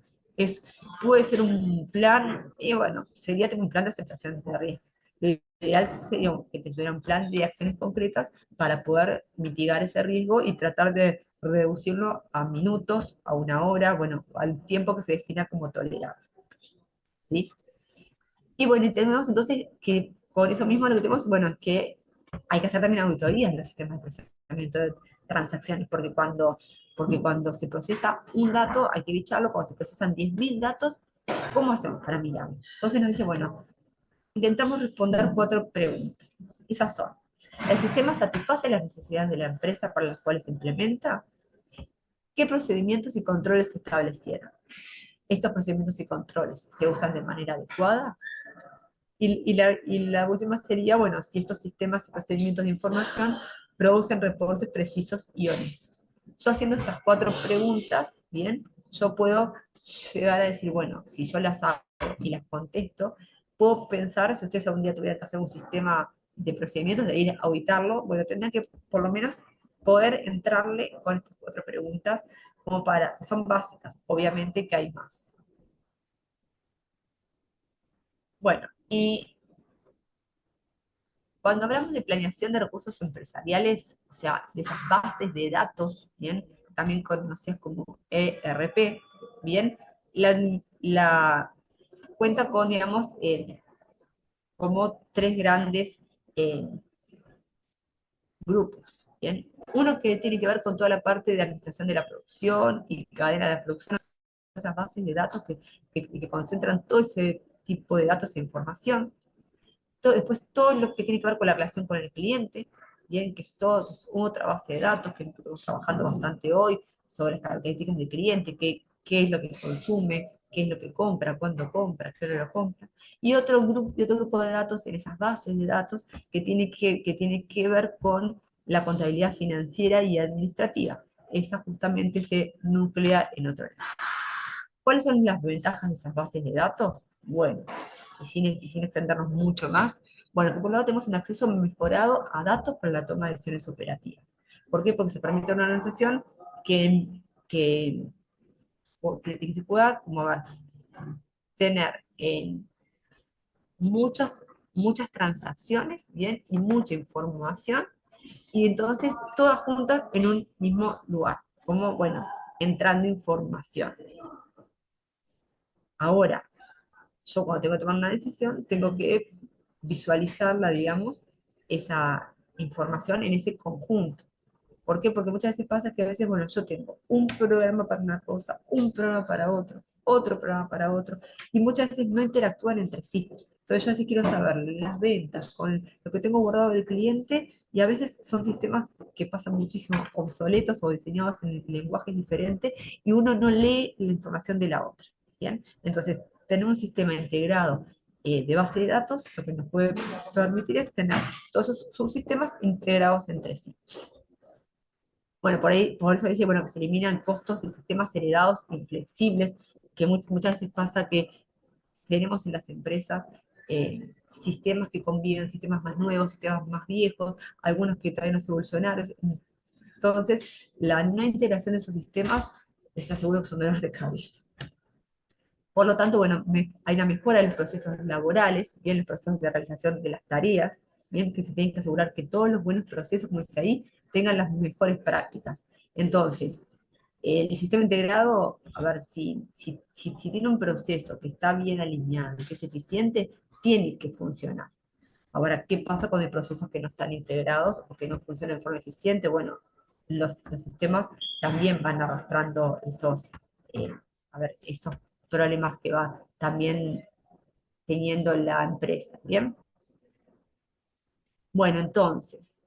puede ser un plan, y bueno, sería tener un plan de aceptación de riesgo. Lo ideal sería que tuviera un plan de acciones concretas para poder mitigar ese riesgo y tratar de reducirlo a minutos, a una hora, bueno, al tiempo que se defina como tolerable. ¿Sí? Y bueno, tenemos entonces que con eso mismo lo que tenemos, bueno, es que hay que hacer también auditorías de los sistemas de procesamiento de transacciones, porque cuando se procesa un dato hay que bicharlo, cuando se procesan 10.000 datos, ¿cómo hacemos para mirarlo? Entonces nos dice, bueno, intentamos responder 4 preguntas. Esas son: ¿el sistema satisface las necesidades de la empresa para las cuales se implementa? ¿Qué procedimientos y controles se establecieron? ¿Estos procedimientos y controles se usan de manera adecuada? Y la última sería, bueno, si estos sistemas y procedimientos de información producen reportes precisos y honestos. Yo haciendo estas 4 preguntas, bien, yo puedo llegar a decir, bueno, si yo las hago y las contesto, puedo pensar, si ustedes algún día tuvieran que hacer un sistema de procedimientos, de ir a auditarlo, bueno, tendrían que por lo menos poder entrarle con estas 4 preguntas, como para, que son básicas, obviamente que hay más. Bueno, y cuando hablamos de planeación de recursos empresariales, o sea, de esas bases de datos, ¿bien? También conocidas como ERP, ¿bien? La cuenta con, digamos, como 3 grandes eh, grupos, ¿bien? Uno que tiene que ver con toda la parte de administración de la producción y cadena de la producción, esas bases de datos que concentran todo ese tipo de datos e información. Después todo lo que tiene que ver con la relación con el cliente, bien, que es otra base de datos que estamos trabajando bastante hoy, sobre las características del cliente, qué es lo que consume, qué es lo que compra, qué hora lo compra. Y otro grupo de datos en esas bases de datos que tiene que ver con la contabilidad financiera y administrativa. Esa justamente se nuclea en otro lado. ¿Cuáles son las ventajas de esas bases de datos? Bueno, y sin extendernos mucho más, bueno, que por un lado tenemos un acceso mejorado a datos para la toma de decisiones operativas. ¿Por qué? Porque se permite a una organización que, que, que se pueda, como a ver, tener muchas transacciones, ¿bien? Y mucha información, y entonces todas juntas en un mismo lugar, como, bueno, entrando información. Ahora, yo cuando tengo que tomar una decisión, tengo que visualizarla, digamos, esa información en ese conjunto. ¿Por qué? Porque muchas veces pasa que a veces, bueno, yo tengo un programa para una cosa, un programa para otro programa para otro, y muchas veces no interactúan entre sí. Entonces yo así quiero saber las ventas con lo que tengo guardado del cliente, y a veces son sistemas que pasan muchísimo obsoletos o diseñados en lenguajes diferentes, y uno no lee la información de la otra. ¿Bien? Entonces, tener un sistema integrado de base de datos, lo que nos puede permitir es tener todos esos subsistemas integrados entre sí. Bueno, por eso dice, bueno, que se eliminan costos de sistemas heredados e inflexibles, que muchas veces pasa que tenemos en las empresas sistemas que conviven, sistemas más nuevos, sistemas más viejos, algunos que todavía no se evolucionaron. Entonces, la no integración de esos sistemas, les aseguro que son dolores de cabeza. Por lo tanto, bueno, hay una mejora de los procesos laborales, bien, los procesos de realización de las tareas, bien, que se tienen que asegurar que todos los buenos procesos, como dice ahí, tengan las mejores prácticas. Entonces, el sistema integrado, a ver, si tiene un proceso que está bien alineado, que es eficiente, tiene que funcionar. Ahora, ¿qué pasa con los procesos que no están integrados o que no funcionan de forma eficiente? Bueno, los sistemas también van arrastrando eh, esos problemas que va también teniendo la empresa, ¿bien? Bueno, entonces,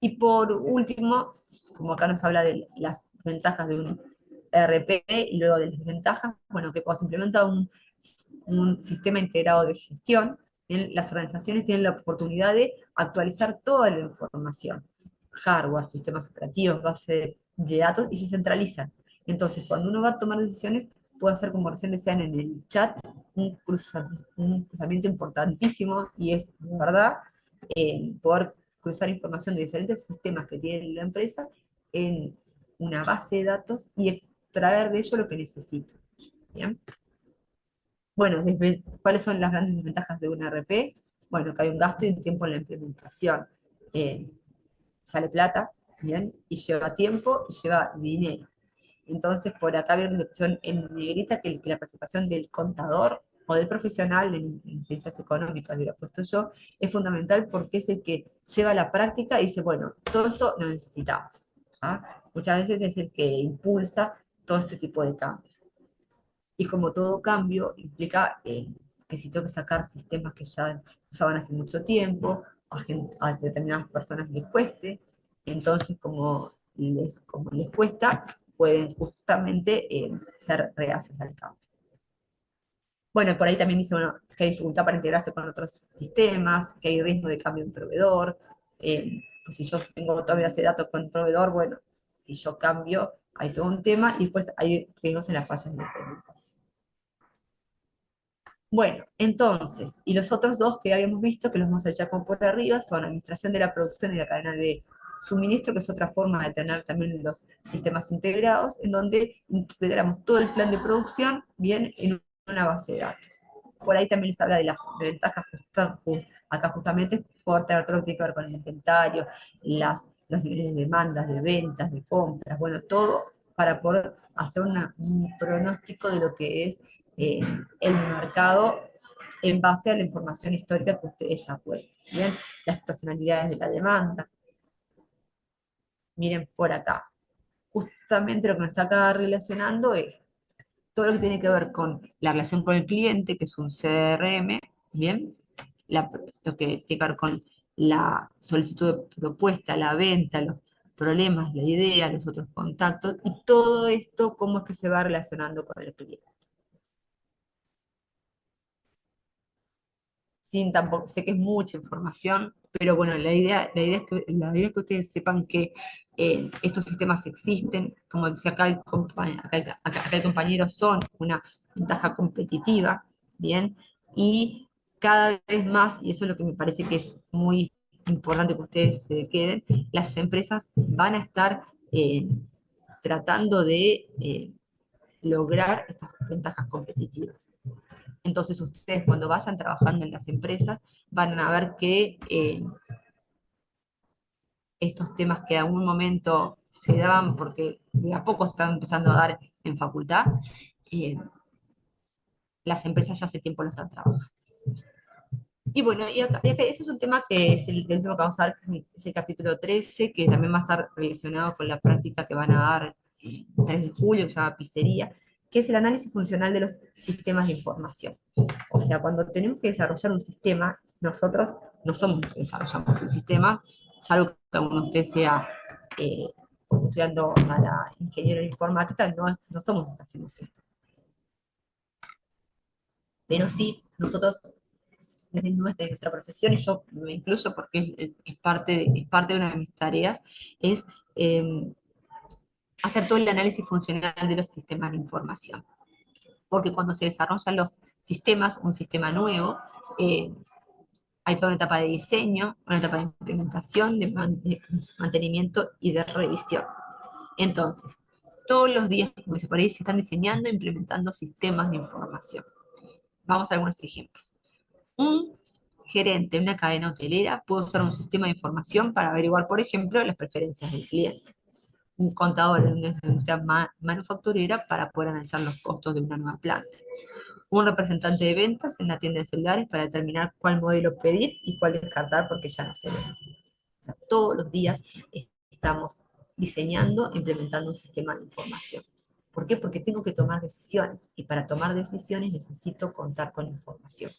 Y por último, como acá nos habla de las ventajas de un ERP y luego de las desventajas, bueno, que cuando se implementa un sistema integrado de gestión, bien, las organizaciones tienen la oportunidad de actualizar toda la información, hardware, sistemas operativos, base de datos, y se centralizan. Entonces, cuando uno va a tomar decisiones, puede hacer, como recién decían en el chat, un cruzamiento importantísimo, y es, de verdad, poder cruzar información de diferentes sistemas que tiene la empresa en una base de datos y extraer de ello lo que necesito. ¿Bien? Bueno, ¿cuáles son las grandes desventajas de un RP? Bueno, que hay un gasto y un tiempo en la implementación. Eh, Sale plata, ¿bien? Y lleva tiempo y lleva dinero. Entonces, por acá veo una opción en negrita que la participación del contador o del profesional en ciencias económicas, lo he puesto yo, es fundamental porque es el que lleva la práctica y dice, bueno, todo esto lo necesitamos. ¿Ah? Muchas veces es el que impulsa todo este tipo de cambios. Y como todo cambio implica que si tengo que sacar sistemas que ya usaban hace mucho tiempo, a determinadas personas les cueste, entonces como les cuesta, pueden justamente ser reacios al cambio. Bueno, por ahí también dice bueno, que hay dificultad para integrarse con otros sistemas, que hay riesgo de cambio de un proveedor. Pues si yo tengo todavía ese dato con un proveedor, bueno, si yo cambio, hay todo un tema y después hay riesgos en las fallas de implementación. Bueno, entonces, y los otros dos que habíamos visto, que los vamos a echar como por arriba, son administración de la producción y la cadena de suministro, que es otra forma de tener también los sistemas integrados, en donde integramos todo el plan de producción bien en una base de datos. Por ahí también les habla de las ventajas, acá justamente por tener todo lo que tiene que ver con el inventario, los niveles de demandas, de ventas, de compras, bueno, todo para poder hacer un pronóstico de lo que es eh, el mercado en base a la información histórica que ustedes ya pueden. Bien, las estacionalidades de la demanda. Miren por acá. Justamente lo que nos está acá relacionando es todo lo que tiene que ver con la relación con el cliente, que es un CRM, bien, lo que tiene que ver con la solicitud de propuesta, la venta, los problemas, la idea, los otros contactos, y todo esto, cómo es que se va relacionando con el cliente. Sin tampoco, sé que es mucha información, pero bueno, la idea es que ustedes sepan que estos sistemas existen, como decía acá acá el compañero, son una ventaja competitiva, ¿bien? Y cada vez más, y eso es lo que me parece que es muy importante que ustedes se queden, las empresas van a estar tratando de lograr estas ventajas competitivas. Entonces ustedes cuando vayan trabajando en las empresas van a ver que estos temas que a un momento se daban porque de a poco se están empezando a dar en facultad, eh, las empresas ya hace tiempo lo están trabajando. Y bueno, y acá esto es un tema que es el último que vamos a ver, que es el capítulo 13, que también va a estar relacionado con la práctica que van a dar el 3 de julio, que se llama Pizzería, que es el análisis funcional de los sistemas de información. O sea, cuando tenemos que desarrollar un sistema, nosotros no somos los que desarrollamos el sistema, salvo que uno de ustedes sea estudiando para ingeniero en informática, no somos los que hacemos esto. Pero sí, nosotros desde nuestra profesión, y yo me incluyo porque es parte de una de mis tareas, es hacer todo el análisis funcional de los sistemas de información. Porque cuando se desarrollan los sistemas, un sistema nuevo, eh, hay toda una etapa de diseño, una etapa de implementación, de mantenimiento y de revisión. Entonces, todos los días, como dice por ahí, se están diseñando e implementando sistemas de información. Vamos a algunos ejemplos. Un gerente de una cadena hotelera puede usar un sistema de información para averiguar, por ejemplo, las preferencias del cliente. Un contador en una industria manufacturera para poder analizar los costos de una nueva planta. Un representante de ventas en la tienda de celulares para determinar cuál modelo pedir y cuál descartar porque ya no se vende. O sea, todos los días estamos diseñando, implementando un sistema de información. ¿Por qué? Porque tengo que tomar decisiones y para tomar decisiones necesito contar con información.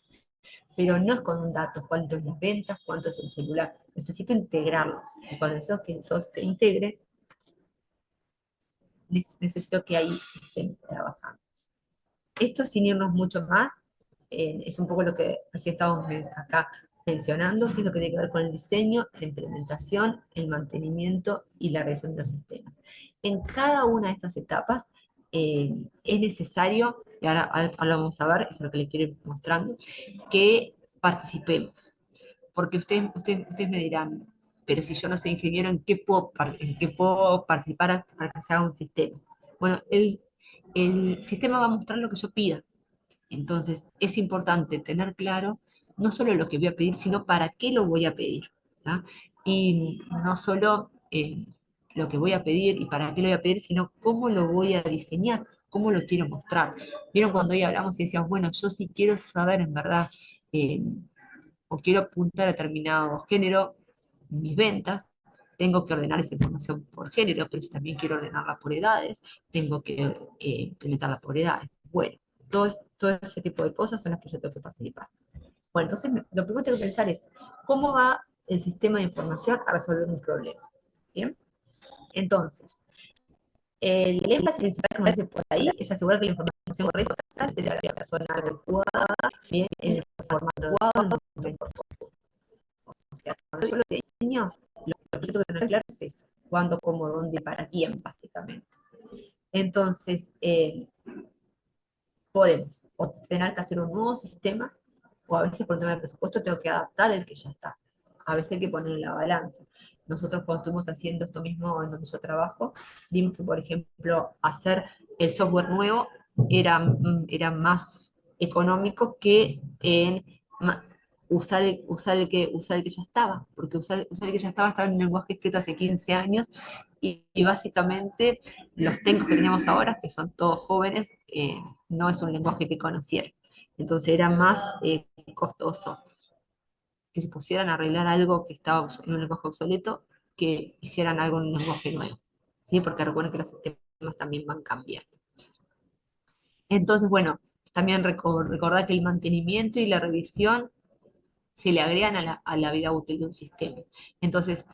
pero no es con un dato, cuánto es las ventas, cuánto es el celular. Necesito integrarlos. Y cuando eso se integre, necesito que ahí estén trabajando. Esto sin irnos mucho más, es un poco lo que recién estábamos acá mencionando, que es lo que tiene que ver con el diseño, la implementación, el mantenimiento y la revisión de los sistemas. En cada una de estas etapas es necesario, y ahora vamos a ver, eso es lo que les quiero ir mostrando, que participemos. Porque ustedes me dirán, pero si yo no soy ingeniero, en qué puedo participar para que se haga un sistema? Bueno, el sistema va a mostrar lo que yo pida. Entonces, es importante tener claro no solo lo que voy a pedir, sino para qué lo voy a pedir. ¿tá? Y no solo lo que voy a pedir y para qué lo voy a pedir, sino cómo lo voy a diseñar, cómo lo quiero mostrar. Vieron cuando hoy hablamos y decíamos, bueno, yo sí quiero saber en verdad, eh, o quiero apuntar a determinado género, mis ventas, tengo que ordenar esa información por género, pero si también quiero ordenarla por edades, tengo que implementarla por edades. Bueno, todo ese tipo de cosas son las que yo tengo que participar. Bueno, entonces lo primero que tengo que pensar es, ¿cómo va el sistema de información a resolver un problema? ¿Bien? Entonces, el énfasis principal, como dice por ahí, es asegurar que la información correcta es de la persona adecuada, bien, en el formato adecuado, en el momento oportuno. O sea, cuando yo lo diseño, lo que tengo que tener claro es eso, cuándo, cómo, dónde, para quién, básicamente. Entonces, podemos o tener que hacer un nuevo sistema, o a veces por tema de presupuesto tengo que adaptar el que ya está. A veces hay que poner en la balanza. Nosotros cuando estuvimos haciendo esto mismo en donde yo trabajo, vimos que, por ejemplo, hacer el software nuevo era más económico que en usar el que ya estaba, porque usar el que ya estaba en un lenguaje escrito hace 15 años y básicamente los técnicos que teníamos ahora, que son todos jóvenes, no es un lenguaje que conocieran. Entonces era más costoso que se pusieran a arreglar algo que estaba en un lenguaje obsoleto que hicieran algo en un lenguaje nuevo. ¿Sí? Porque recuerden que los sistemas también van cambiando. Entonces, bueno, también recordar que el mantenimiento y la revisión se le agregan a la vida útil de un sistema. Entonces,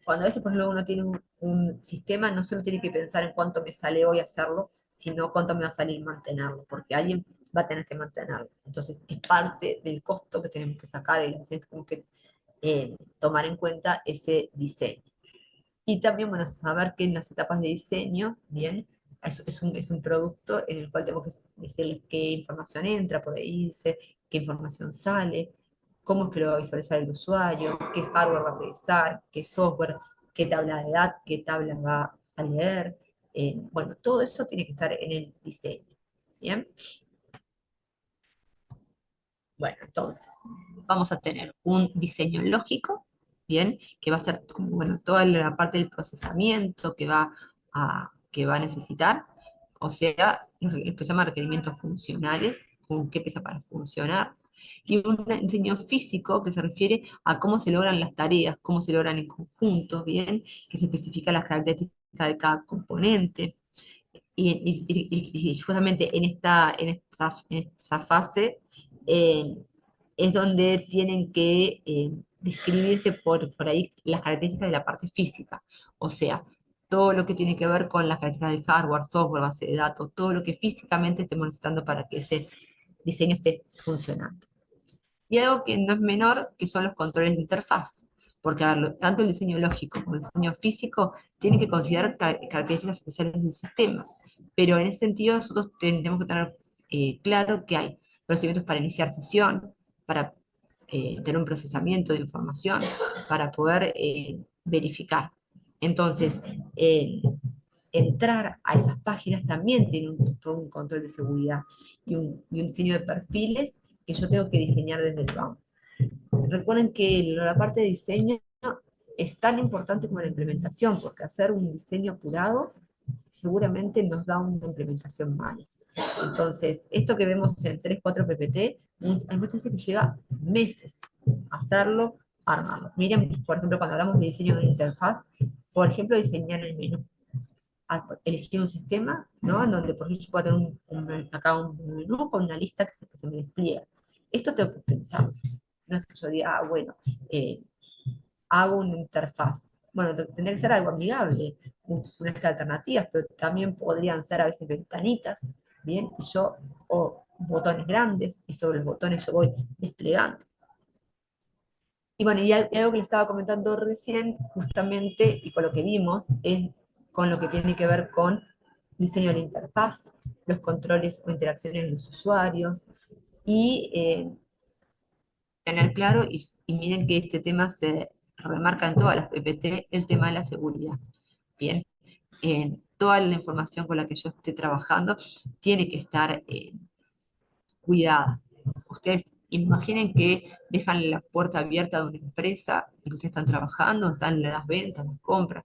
cuando a veces, por ejemplo, uno tiene un sistema, no solo tiene que pensar en cuánto me sale hoy hacerlo, sino cuánto me va a salir mantenerlo, porque alguien va a tener que mantenerlo. Entonces, es parte del costo que tenemos que sacar y tenemos que tomar en cuenta ese diseño. Y también, bueno, saber que en las etapas de diseño, bien, es un producto en el cual tenemos que decirles qué información entra, por ahí dice, qué información sale, cómo es que lo va a visualizar el usuario, qué hardware va a utilizar, qué software, qué tabla de edad, qué tabla va a leer. Bueno, todo eso tiene que estar en el diseño. Bien. Bueno, entonces, vamos a tener un diseño lógico, ¿bien? Que va a ser como, bueno, toda la parte del procesamiento que va a necesitar, o sea, lo que se llama requerimientos funcionales, con qué pesa para funcionar, y un diseño físico que se refiere a cómo se logran las tareas, cómo se logran en conjunto, ¿bien? Que se especifica las características de cada componente. Y justamente en esta fase eh, es donde tienen que describirse por ahí las características de la parte física. O sea, todo lo que tiene que ver con las características del hardware, software, base de datos, todo lo que físicamente estemos necesitando para que ese diseño esté funcionando. Y algo que no es menor, que son los controles de interfaz. Porque a ver, tanto el diseño lógico como el diseño físico tienen que considerar características especiales del sistema. Pero en ese sentido nosotros tenemos que tener claro que hay procedimientos para iniciar sesión, para tener un procesamiento de información, para poder verificar. Entonces, entrar a esas páginas también tiene todo un control de seguridad y un diseño de perfiles que yo tengo que diseñar desde el banco. Recuerden que la parte de diseño es tan importante como la implementación, porque hacer un diseño apurado seguramente nos da una implementación mala. Entonces, esto que vemos en 3 4 PPT, hay muchas veces que lleva meses hacerlo, armarlo. Miren, por ejemplo, cuando hablamos de diseño de una interfaz, por ejemplo, diseñar el menú, elegir un sistema, ¿no? En donde, por ejemplo, yo puedo tener acá un menú con una lista que se me despliega. esto tengo que pensar. No es que yo diga, bueno, eh, hago una interfaz. Bueno, tendría que ser algo amigable, una lista de alternativas, pero también podrían ser a veces ventanitas, ¿bien? O botones grandes, y sobre los botones yo voy desplegando. Y bueno, y algo que le estaba comentando recién, justamente, y con lo que vimos, es con lo que tiene que ver con diseño de la interfaz, los controles o interacciones de los usuarios, y tener claro, y miren que este tema se remarca en todas las PPT, el tema de la seguridad. Bien, toda la información con la que yo esté trabajando tiene que estar cuidada. Ustedes imaginen que dejan la puerta abierta de una empresa en que ustedes están trabajando, están en las ventas, las compras,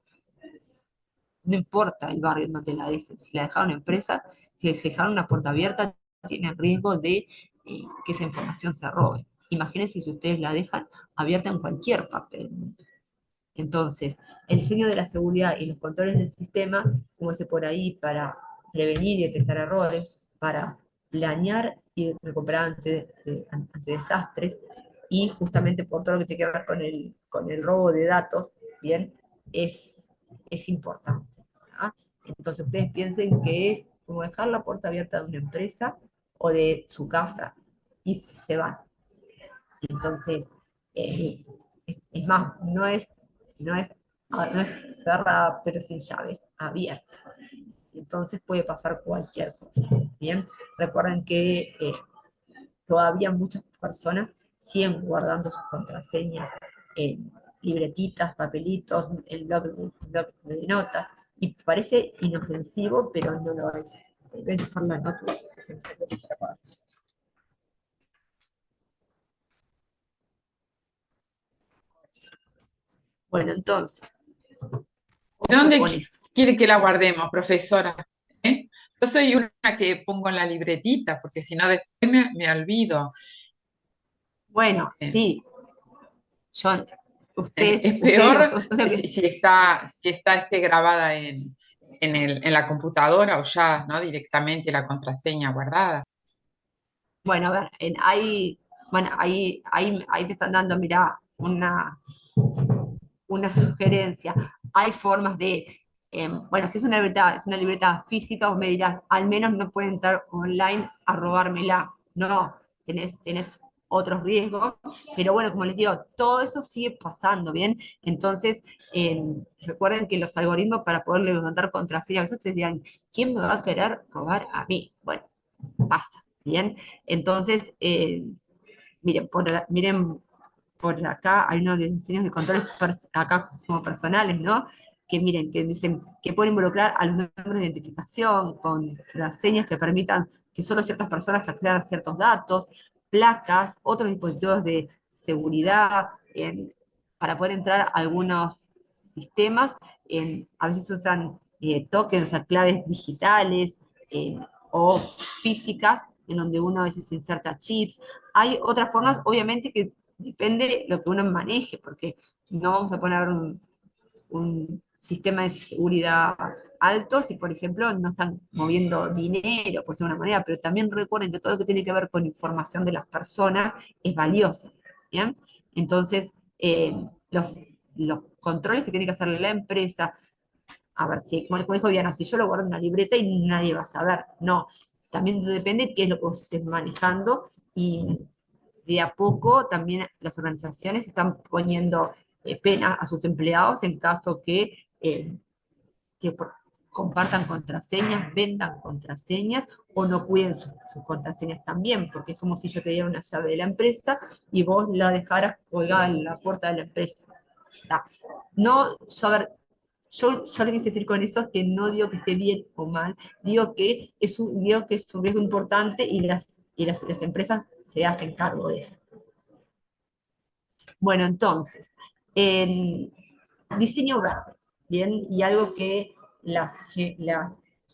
no importa el barrio donde la dejen, si la dejaron en empresa, si se dejaron una puerta abierta, tienen riesgo de que esa información se robe. Imagínense si ustedes la dejan abierta en cualquier parte del mundo. Entonces, el diseño de la seguridad y los controles del sistema, como se por ahí, para prevenir y detectar errores, para planear y recuperar ante desastres, y justamente por todo lo que tiene que ver con el robo de datos, ¿bien? Es importante. ¿Ah? Entonces, ustedes piensen que es como dejar la puerta abierta de una empresa o de su casa y se van. Entonces, es más, no es, no es cerrada, pero sin llaves, abierta. Entonces puede pasar cualquier cosa. Bien, recuerden que todavía muchas personas siguen guardando sus contraseñas en libretitas, papelitos, en blog de notas, y parece inofensivo, pero no lo es. Deben usar la nota. Bueno, entonces, ojo ¿Dónde con eso. quiere que la guardemos, profesora? ¿Eh? Yo soy una que pongo en la libretita, porque si no después me olvido. Bueno, Eh, sí, yo, ustedes, es ustedes, peor o sea que, si está grabada en la computadora o ya, ¿no? Directamente la contraseña guardada. bueno, a ver, bueno, ahí te están dando, mira, una sugerencia. Hay formas de, bueno, si es una libreta física, vos me dirás, al menos no pueden entrar online a robármela. No, tenés otros riesgos, pero bueno, como les digo, todo eso sigue pasando, ¿bien? Entonces, recuerden que los algoritmos para poder levantar contraseñas, a veces ustedes dirán, ¿quién me va a querer robar a mí? Bueno, pasa, ¿bien? Entonces, miren, por acá hay unos diseños de controles acá como personales, ¿no? Que miren, que dicen que pueden involucrar a los números de identificación con las señas que permitan que solo ciertas personas accedan a ciertos datos, placas, otros dispositivos de seguridad, para poder entrar a algunos sistemas, a veces usan tokens, o sea, claves digitales o físicas, en donde uno a veces inserta chips. Hay otras formas, obviamente, que depende lo que uno maneje, porque no vamos a poner un sistema de seguridad alto si, por ejemplo, no están moviendo dinero, por ser una manera, pero también recuerden que todo lo que tiene que ver con información de las personas es valiosa, ¿bien? Entonces, los controles que tiene que hacer la empresa, a ver, si, como dijo Diana, si yo lo guardo en una libreta y nadie va a saber, no, también depende de qué es lo que vos estés manejando, y de a poco también las organizaciones están poniendo pena a sus empleados en caso que compartan contraseñas, vendan contraseñas o no cuiden sus contraseñas también, porque es como si yo te diera una llave de la empresa y vos la dejaras colgada en la puerta de la empresa. Está. No, yo, a ver, yo le quise decir con eso que no digo que esté bien o mal, digo que es un riesgo importante, y las empresas se hacen cargo de eso. Bueno, entonces, en diseño verde, ¿bien? Y algo que las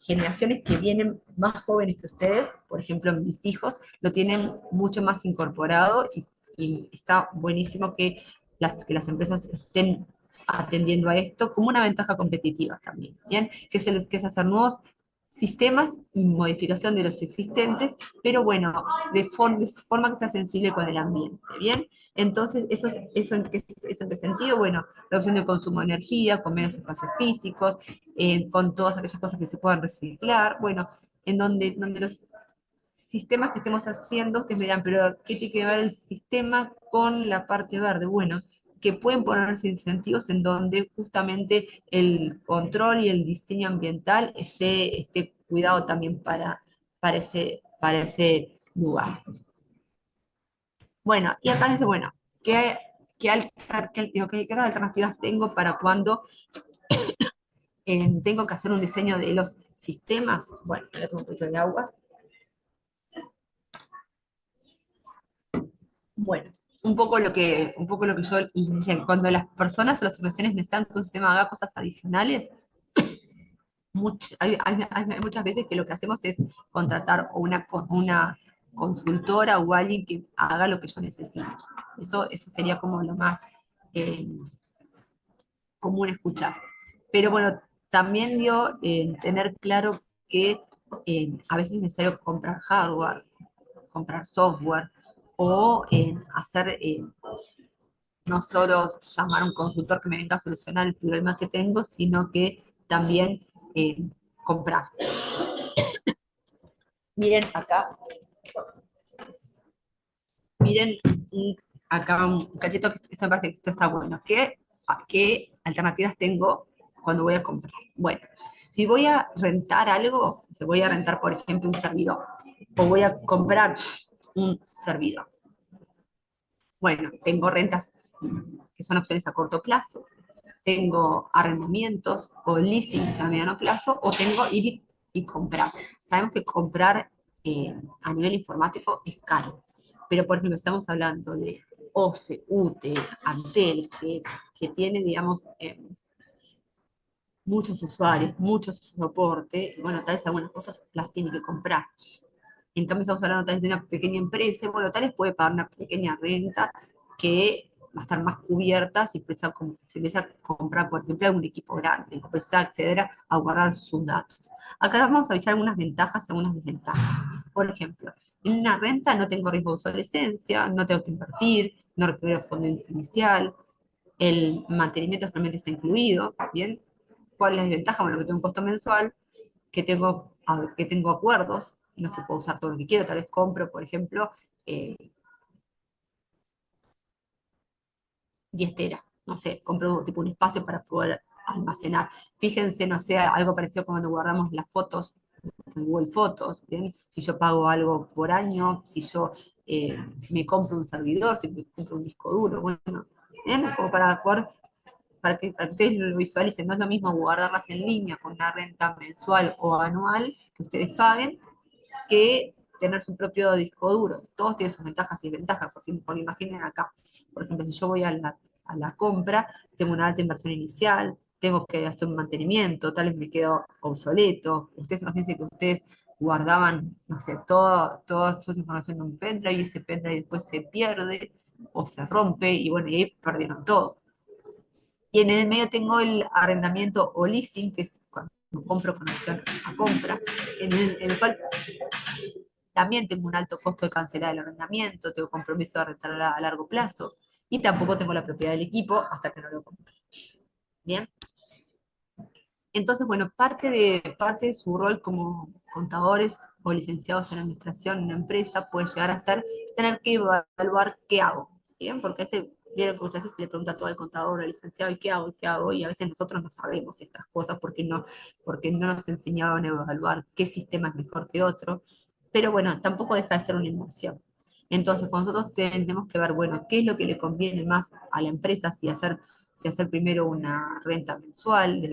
generaciones que vienen más jóvenes que ustedes, por ejemplo, mis hijos, lo tienen mucho más incorporado, y está buenísimo que las empresas estén atendiendo a esto como una ventaja competitiva también, ¿bien? Que es hacer nuevos sistemas y modificación de los existentes, pero bueno, de forma que sea sensible con el ambiente, ¿bien? Entonces, ¿eso en qué sentido? Bueno, reducción de consumo de energía, con menos espacios físicos, con todas aquellas cosas que se puedan reciclar, bueno, donde los sistemas que estemos haciendo, ustedes me dirán, pero ¿qué tiene que ver el sistema con la parte verde? Bueno, que pueden ponerse incentivos en donde justamente el control y el diseño ambiental esté cuidado también para ese lugar. Bueno, y acá dice, bueno, ¿qué alternativas tengo para cuando tengo que hacer un diseño de los sistemas? Bueno, voy a tomar un poquito de agua. Bueno, un poco lo que yo les decía, cuando las personas o las organizaciones necesitan que un sistema haga cosas adicionales, hay muchas veces que lo que hacemos es contratar una consultora o alguien que haga lo que yo necesito. Eso sería como lo más eh, común escuchar. Pero bueno, también dio tener claro que a veces es necesario comprar hardware, comprar software o hacer no solo llamar a un consultor que me venga a solucionar el problema que tengo, sino que también comprar. Miren acá, miren acá un cachito que esta parte que esto está bueno. ¿Qué alternativas tengo cuando voy a comprar? Bueno, si voy a rentar algo, si voy a rentar, por ejemplo, un servidor, o voy a comprar un servidor. Bueno, tengo rentas que son opciones a corto plazo, tengo arrendamientos o leasing a mediano plazo, o tengo ir y comprar. Sabemos que comprar a nivel informático es caro, pero por ejemplo, estamos hablando de OCE, UTE, Antel, que tiene, digamos, muchos usuarios, mucho soporte, y bueno, tal vez algunas cosas las tiene que comprar. En cambio, estamos hablando tal vez de una pequeña empresa, bueno, tal vez puede pagar una pequeña renta que va a estar más cubierta si empieza a comprar, por ejemplo, algún equipo grande, empieza a acceder a guardar sus datos. Acá vamos a echar algunas ventajas y algunas desventajas. Por ejemplo, en una renta no tengo riesgo de obsolescencia, no tengo que invertir, no requiero fondo inicial, el mantenimiento realmente está incluido, ¿bien? ¿Cuál es la desventaja? Bueno, que tengo un costo mensual, que tengo acuerdos, no es que puedo usar todo lo que quiero, tal vez compro, por ejemplo, 10 teras, no sé, compro tipo un espacio para poder almacenar. Fíjense, no sé, algo parecido como cuando guardamos las fotos en Google Fotos, ¿bien? Si yo pago algo por año, si yo eh, me compro un servidor, si me compro un disco duro, bueno, ¿bien? Como para que ustedes lo visualicen, no es lo mismo guardarlas en línea con una renta mensual o anual que ustedes paguen, que tener su propio disco duro. Todos tienen sus ventajas y desventajas, porque imaginen acá, por ejemplo, si yo voy a la compra, tengo una alta inversión inicial, tengo que hacer un mantenimiento, tal vez me quedo obsoleto. Ustedes imagínense que ustedes guardaban, no sé, toda esa información en un pendrive y ese pendrive después se pierde o se rompe y bueno, y ahí perdieron todo. Y en el medio tengo el arrendamiento o leasing, que es cuando compro con opción a compra, en el cual también tengo un alto costo de cancelar el arrendamiento, tengo compromiso de rentar a largo plazo, y tampoco tengo la propiedad del equipo hasta que no lo compre. Bien, entonces, bueno, parte de su rol como contadores o licenciados en administración en una empresa puede llegar a ser tener que evaluar qué hago. Bien, porque vieron que muchas veces se le pregunta a todo el contador o al licenciado, ¿y qué hago? ¿Y qué hago? Y a veces nosotros no sabemos estas cosas porque no nos enseñaban a evaluar qué sistema es mejor que otro. Pero bueno, tampoco deja de ser una inversión. Entonces, cuando nosotros tenemos que ver, bueno, qué es lo que le conviene más a la empresa, si hacer primero una renta mensual de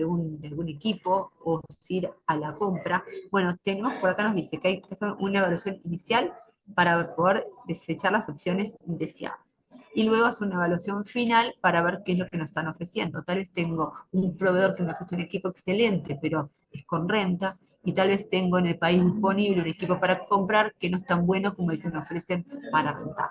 algún equipo o si ir a la compra. Bueno, tenemos por acá nos dice que hay que hacer una evaluación inicial para poder desechar las opciones indeseadas. Y luego hacer una evaluación final para ver qué es lo que nos están ofreciendo. Tal vez tengo un proveedor que me ofrece un equipo excelente, pero es con renta, y tal vez tengo en el país disponible un equipo para comprar que no es tan bueno como el que me ofrecen para rentar.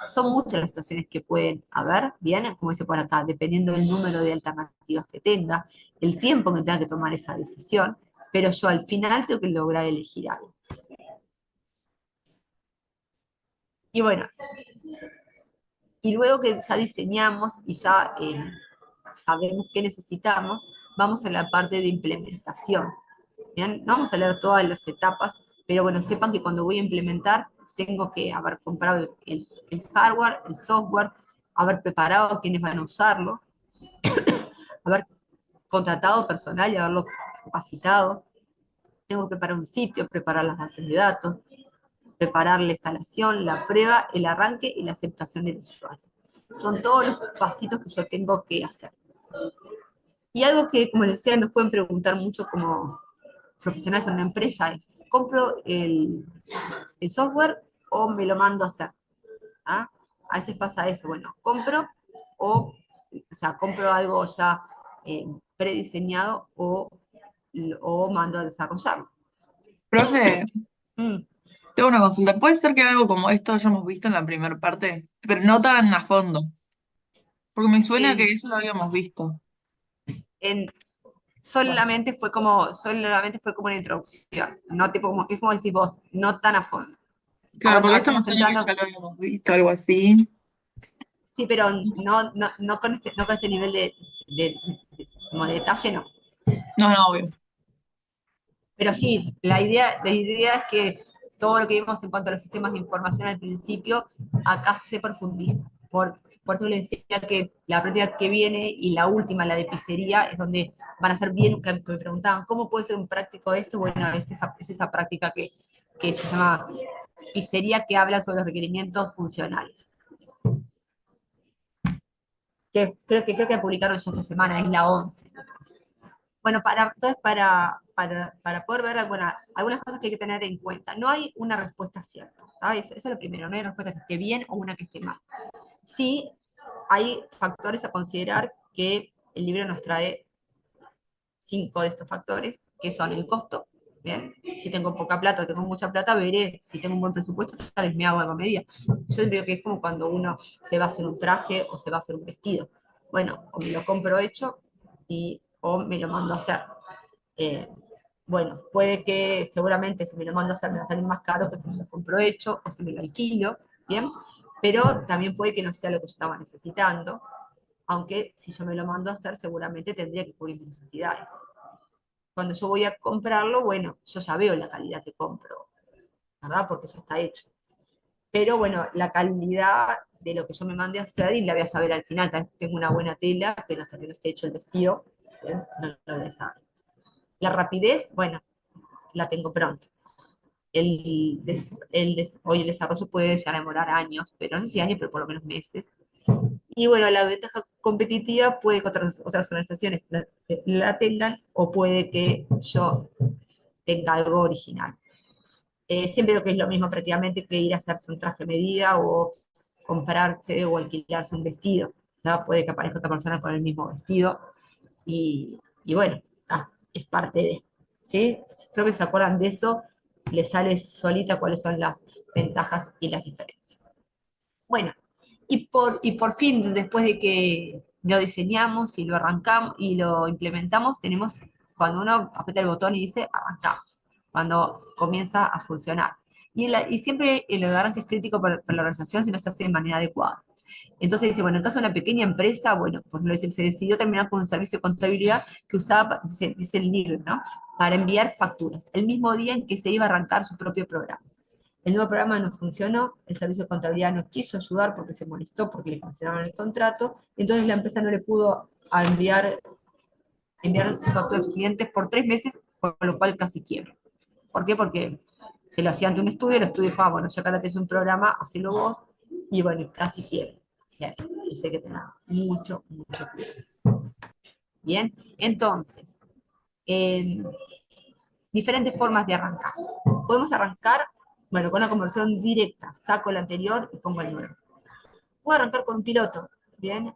Son muchas las situaciones que pueden haber, bien, como dice por acá, dependiendo del número de alternativas que tenga, el tiempo que tenga que tomar esa decisión, pero yo al final tengo que lograr elegir algo. Y bueno, y luego que ya diseñamos y ya sabemos qué necesitamos, vamos a la parte de implementación. ¿Bien? No vamos a leer todas las etapas, pero bueno, sepan que cuando voy a implementar, tengo que haber comprado el hardware, el software, haber preparado a quienes van a usarlo, haber contratado personal y haberlo capacitado. Tengo que preparar un sitio, preparar las bases de datos, preparar la instalación, la prueba, el arranque y la aceptación del usuario. Son todos los pasitos que yo tengo que hacer. Y algo que, como les decía, nos pueden preguntar mucho como profesionales en una empresa es, ¿compro el software o me lo mando a hacer? ¿Ah? A veces pasa eso, bueno, compro o sea, compro algo ya prediseñado o mando a desarrollarlo. Profe, Mm, tengo una consulta. ¿Puede ser que algo como esto hayamos visto en la primera parte, pero no tan a fondo? Porque me suena que en, eso lo habíamos visto. en- Bueno, solamente fue como una introducción, no tipo como, es como decís vos, no tan a fondo. claro, Ahora porque esto me estamos suena que entrando, ya lo habíamos visto, algo así. sí, pero no con este nivel de- como de detalle, no. No, no, obvio. Pero sí, la idea es que todo lo que vimos en cuanto a los sistemas de información al principio, acá se profundiza. Por eso les decía que la práctica que viene y la última, la de pizzería, es donde van a ser bien, que me preguntaban, ¿cómo puede ser un práctico esto? Bueno, es esa práctica que se llama pizzería, que habla sobre los requerimientos funcionales. Que creo que publicaron ya esta semana, es la 11. Bueno, entonces para poder ver algunas cosas que hay que tener en cuenta. No hay una respuesta cierta, ¿tá? Eso es lo primero, no hay respuesta que esté bien o una que esté mal. Sí hay factores a considerar que el libro nos trae 5 de estos factores, que son el costo, ¿bien? Si tengo poca plata o tengo mucha plata, veré si tengo un buen presupuesto, tal vez me hago algo a medida. Yo creo que es como cuando uno se va a hacer un traje o se va a hacer un vestido. Bueno, o me lo compro hecho o me lo mando a hacer. Eh, bueno, puede que seguramente si me lo mando a hacer me va a salir más caro que si me lo compro hecho o si me lo alquilo, ¿bien? Pero también puede que no sea lo que yo estaba necesitando, aunque si yo me lo mando a hacer seguramente tendría que cubrir mis necesidades. Cuando yo voy a comprarlo, bueno, yo ya veo la calidad que compro, ¿verdad? Porque ya está hecho. Pero bueno, la calidad de lo que yo me mande a hacer y la voy a saber al final. Tal vez tengo una buena tela, pero hasta que no esté hecho el vestido, ¿bien? No lo voy a saber. La rapidez, bueno, la tengo pronto. Hoy el desarrollo puede llegar a demorar años, pero no sé si años, pero por lo menos meses. Y bueno, la ventaja competitiva puede que otras organizaciones la tengan o puede que yo tenga algo original. Siempre lo que es lo mismo prácticamente que ir a hacerse un traje a medida o comprarse o alquilarse un vestido, ¿no? Puede que aparezca otra persona con el mismo vestido y bueno, es parte de, ¿sí? Creo que se acuerdan de eso, les sale solita cuáles son las ventajas y las diferencias. Bueno, y por fin, después de que lo diseñamos y lo arrancamos y lo implementamos, tenemos cuando uno aprieta el botón y dice arrancamos, cuando comienza a funcionar. Y siempre el arranque es crítico para la organización si no se hace de manera adecuada. Entonces dice, bueno, en caso de una pequeña empresa, bueno, pues se decidió terminar con un servicio de contabilidad que usaba, dice el libro, ¿no? Para enviar facturas, el mismo día en que se iba a arrancar su propio programa. El nuevo programa no funcionó, el servicio de contabilidad no quiso ayudar porque se molestó porque le cancelaron el contrato, entonces la empresa no le pudo enviar sus facturas a sus clientes por 3 meses, por lo cual casi quiebra. ¿Por qué? Porque se lo hacía ante un estudio, el estudio dijo, bueno, ya acá tenés un programa, hacelo vos, y bueno, casi quiebra. O sea, eso hay que tener mucho, mucho cuidado. Bien, entonces, eh, diferentes formas de arrancar. Podemos arrancar, bueno, con una conversión directa, saco el anterior y pongo el nuevo. Puedo arrancar con un piloto, ¿bien?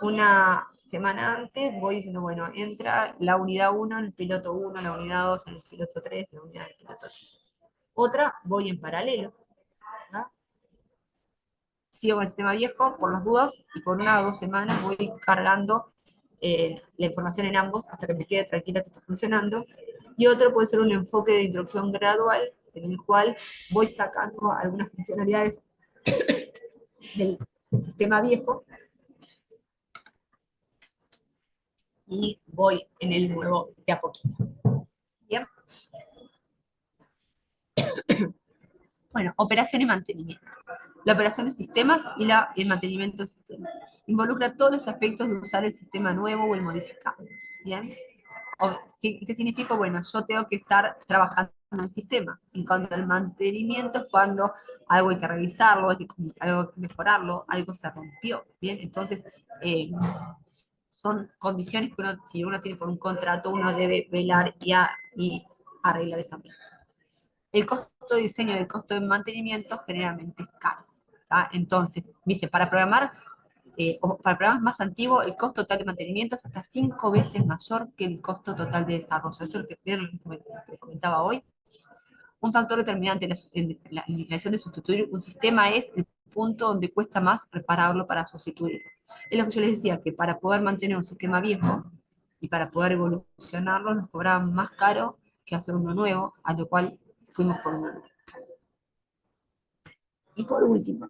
Una semana antes voy diciendo, bueno, entra la unidad 1 en el piloto 1, la unidad 2 en el piloto 3, la unidad del piloto 3. Otra, voy en paralelo, ¿verdad? Sigo con el sistema viejo por las dudas y por 1 o 2 semanas voy cargando la información en ambos hasta que me quede tranquila que está funcionando. Y otro puede ser un enfoque de introducción gradual, en el cual voy sacando algunas funcionalidades del sistema viejo y voy en el nuevo de a poquito. Bien. Bueno, operación y mantenimiento. La operación de sistemas y el mantenimiento del sistema. Involucra todos los aspectos de usar el sistema nuevo o el modificado. ¿Bien? ¿Qué significa? Bueno, yo tengo que estar trabajando en el sistema. En cuanto al mantenimiento es cuando algo hay que revisarlo, algo hay que mejorarlo, algo se rompió. Bien, entonces son condiciones que uno, si uno tiene por un contrato, uno debe velar y arreglar eso. El costo de diseño y el costo de mantenimiento generalmente es caro. ¿Tá? Entonces, dice, o para programas más antiguos, el costo total de mantenimiento es hasta 5 veces mayor que el costo total de desarrollo. Esto es lo que les comentaba hoy. Un factor determinante en la elección de sustituir un sistema es el punto donde cuesta más repararlo para sustituirlo. Es lo que yo les decía, que para poder mantener un sistema viejo y para poder evolucionarlo nos cobraban más caro que hacer uno nuevo, a lo cual fuimos por uno nuevo. Y por último,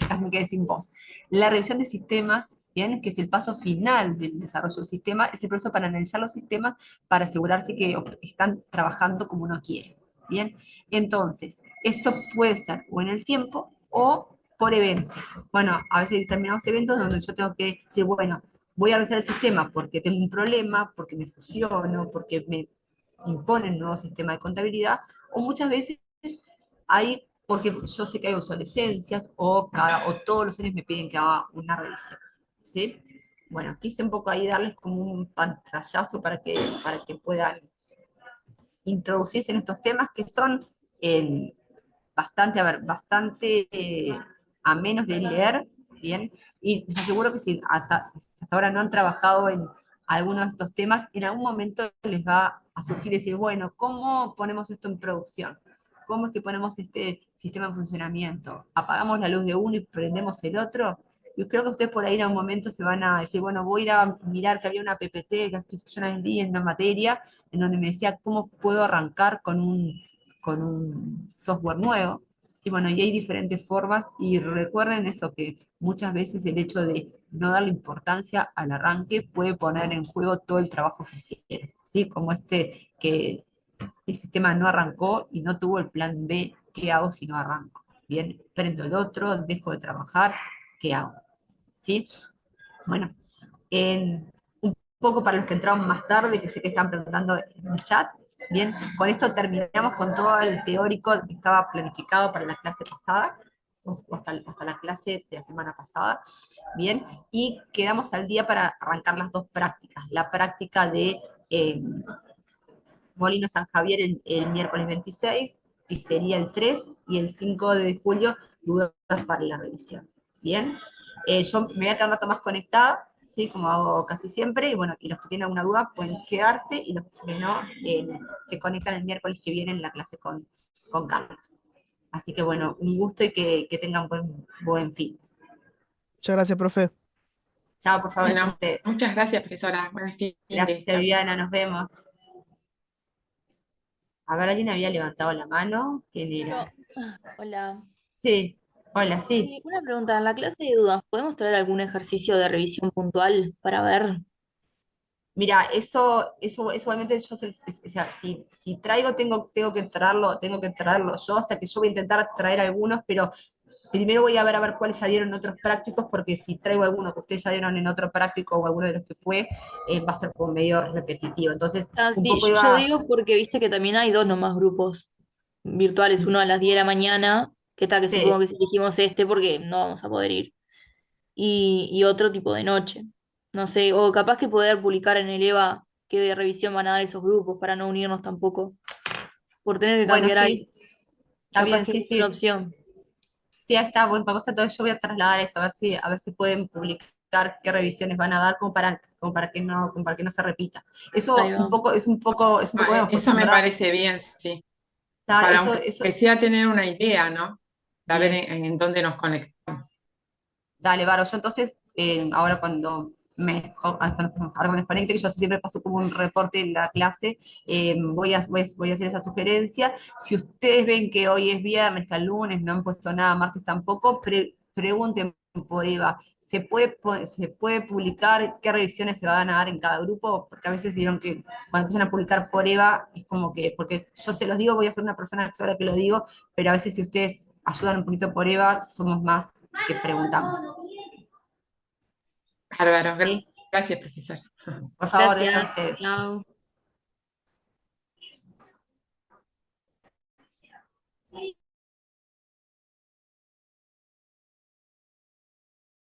casi me quedé sin voz, la revisión de sistemas, ¿bien? Que es el paso final del desarrollo del sistema, es el proceso para analizar los sistemas para asegurarse que están trabajando como uno quiere. ¿Bien? Entonces, esto puede ser o en el tiempo o por eventos. Bueno, a veces hay determinados eventos donde yo tengo que decir, bueno, voy a revisar el sistema porque tengo un problema, porque me fusiono, porque me imponen un nuevo sistema de contabilidad, o muchas veces hay, porque yo sé que hay obsolescencias o todos los años me piden que haga una revisión. ¿Sí? Bueno, quise un poco ahí darles como un pantallazo para que puedan introducirse en estos temas que son bastante a menos de leer, ¿bien? Y les aseguro que si hasta ahora no han trabajado en algunos de estos temas, en algún momento les va a surgir decir, bueno, ¿cómo ponemos esto en producción? ¿Cómo es que ponemos este sistema en funcionamiento? ¿Apagamos la luz de uno y prendemos el otro? Yo creo que ustedes por ahí en algún momento se van a decir, bueno, voy a ir a mirar que había una PPT, que yo una vi en una materia, en donde me decía cómo puedo arrancar con un software nuevo. Y bueno, y hay diferentes formas, y recuerden eso, que muchas veces el hecho de no darle importancia al arranque puede poner en juego todo el trabajo que hicieron, ¿sí? Como que el sistema no arrancó y no tuvo el plan B, ¿qué hago si no arranco? Bien, prendo el otro, dejo de trabajar, ¿qué hago? ¿Sí? Bueno, un poco para los que entraron más tarde, que sé que están preguntando en el chat, bien, con esto terminamos con todo el teórico que estaba planificado para la clase pasada, o hasta la clase de la semana pasada, bien, y quedamos al día para arrancar las dos prácticas, la práctica de Molino San Javier el miércoles 26, y sería el 3, y el 5 de julio, dudas para la revisión. Bien, yo me voy a quedar un rato más conectada, ¿sí? Como hago casi siempre, y bueno, y los que tienen alguna duda pueden quedarse, y los que no, se conectan el miércoles que viene en la clase con Carlos. Así que bueno, un gusto y que tengan buen fin. Muchas gracias, profe. Chao, por favor, a Bueno, ustedes. muchas gracias, profesora. Buen fin Gracias, de chao. Viviana, nos vemos. A ver, alguien había levantado la mano. ¿Quién era? Hola. Sí, hola, sí. Una pregunta, en la clase de dudas, ¿podemos traer algún ejercicio de revisión puntual para ver? Mira, eso igualmente yo o sea, si traigo, tengo que traerlo yo, o sea que yo voy a intentar traer algunos, pero primero voy a ver cuáles ya dieron otros prácticos, porque si traigo alguno que ustedes ya dieron en otro práctico o alguno de los que fue, va a ser como medio repetitivo. Entonces, Ah, un sí, poco yo iba, digo porque viste que también hay dos nomás grupos virtuales, uno a las 10 de la mañana, que tal, que supongo sí, que si elegimos este porque no vamos a poder ir, y otro tipo de noche. No sé, o capaz que poder publicar en el EVA qué de revisión van a dar esos grupos para no unirnos tampoco, por tener que bueno, cambiar algo. sí, está Capaz bien, que sí, es una sí. opción. Sí, ahí está, bueno, para entonces yo voy a trasladar eso, a ver si pueden publicar qué revisiones van a dar como para que no se repita. Ahí Eso va. es un poco nuevo, porque Eso en me verdad, parece bien, sí. Para eso, aunque eso, sea tener una idea, ¿no? Para ver bien, en dónde nos conectamos. dale, Varo, yo entonces, ahora cuando ahora que me desconecte, que yo siempre paso como un reporte en la clase, voy a hacer esa sugerencia. Si ustedes ven que hoy es viernes, que el lunes no han puesto nada, martes tampoco, pregunten por Eva. Se puede publicar qué revisiones se van a dar en cada grupo? Porque a veces vieron que cuando empiezan a publicar por Eva, es como que, porque yo se los digo, voy a ser una persona sola que lo digo, pero a veces si ustedes ayudan un poquito por Eva, somos más que preguntamos. Bárbaro, ¿Sí? gracias, profesor. Por favor, eso a Gracias, ustedes. chao.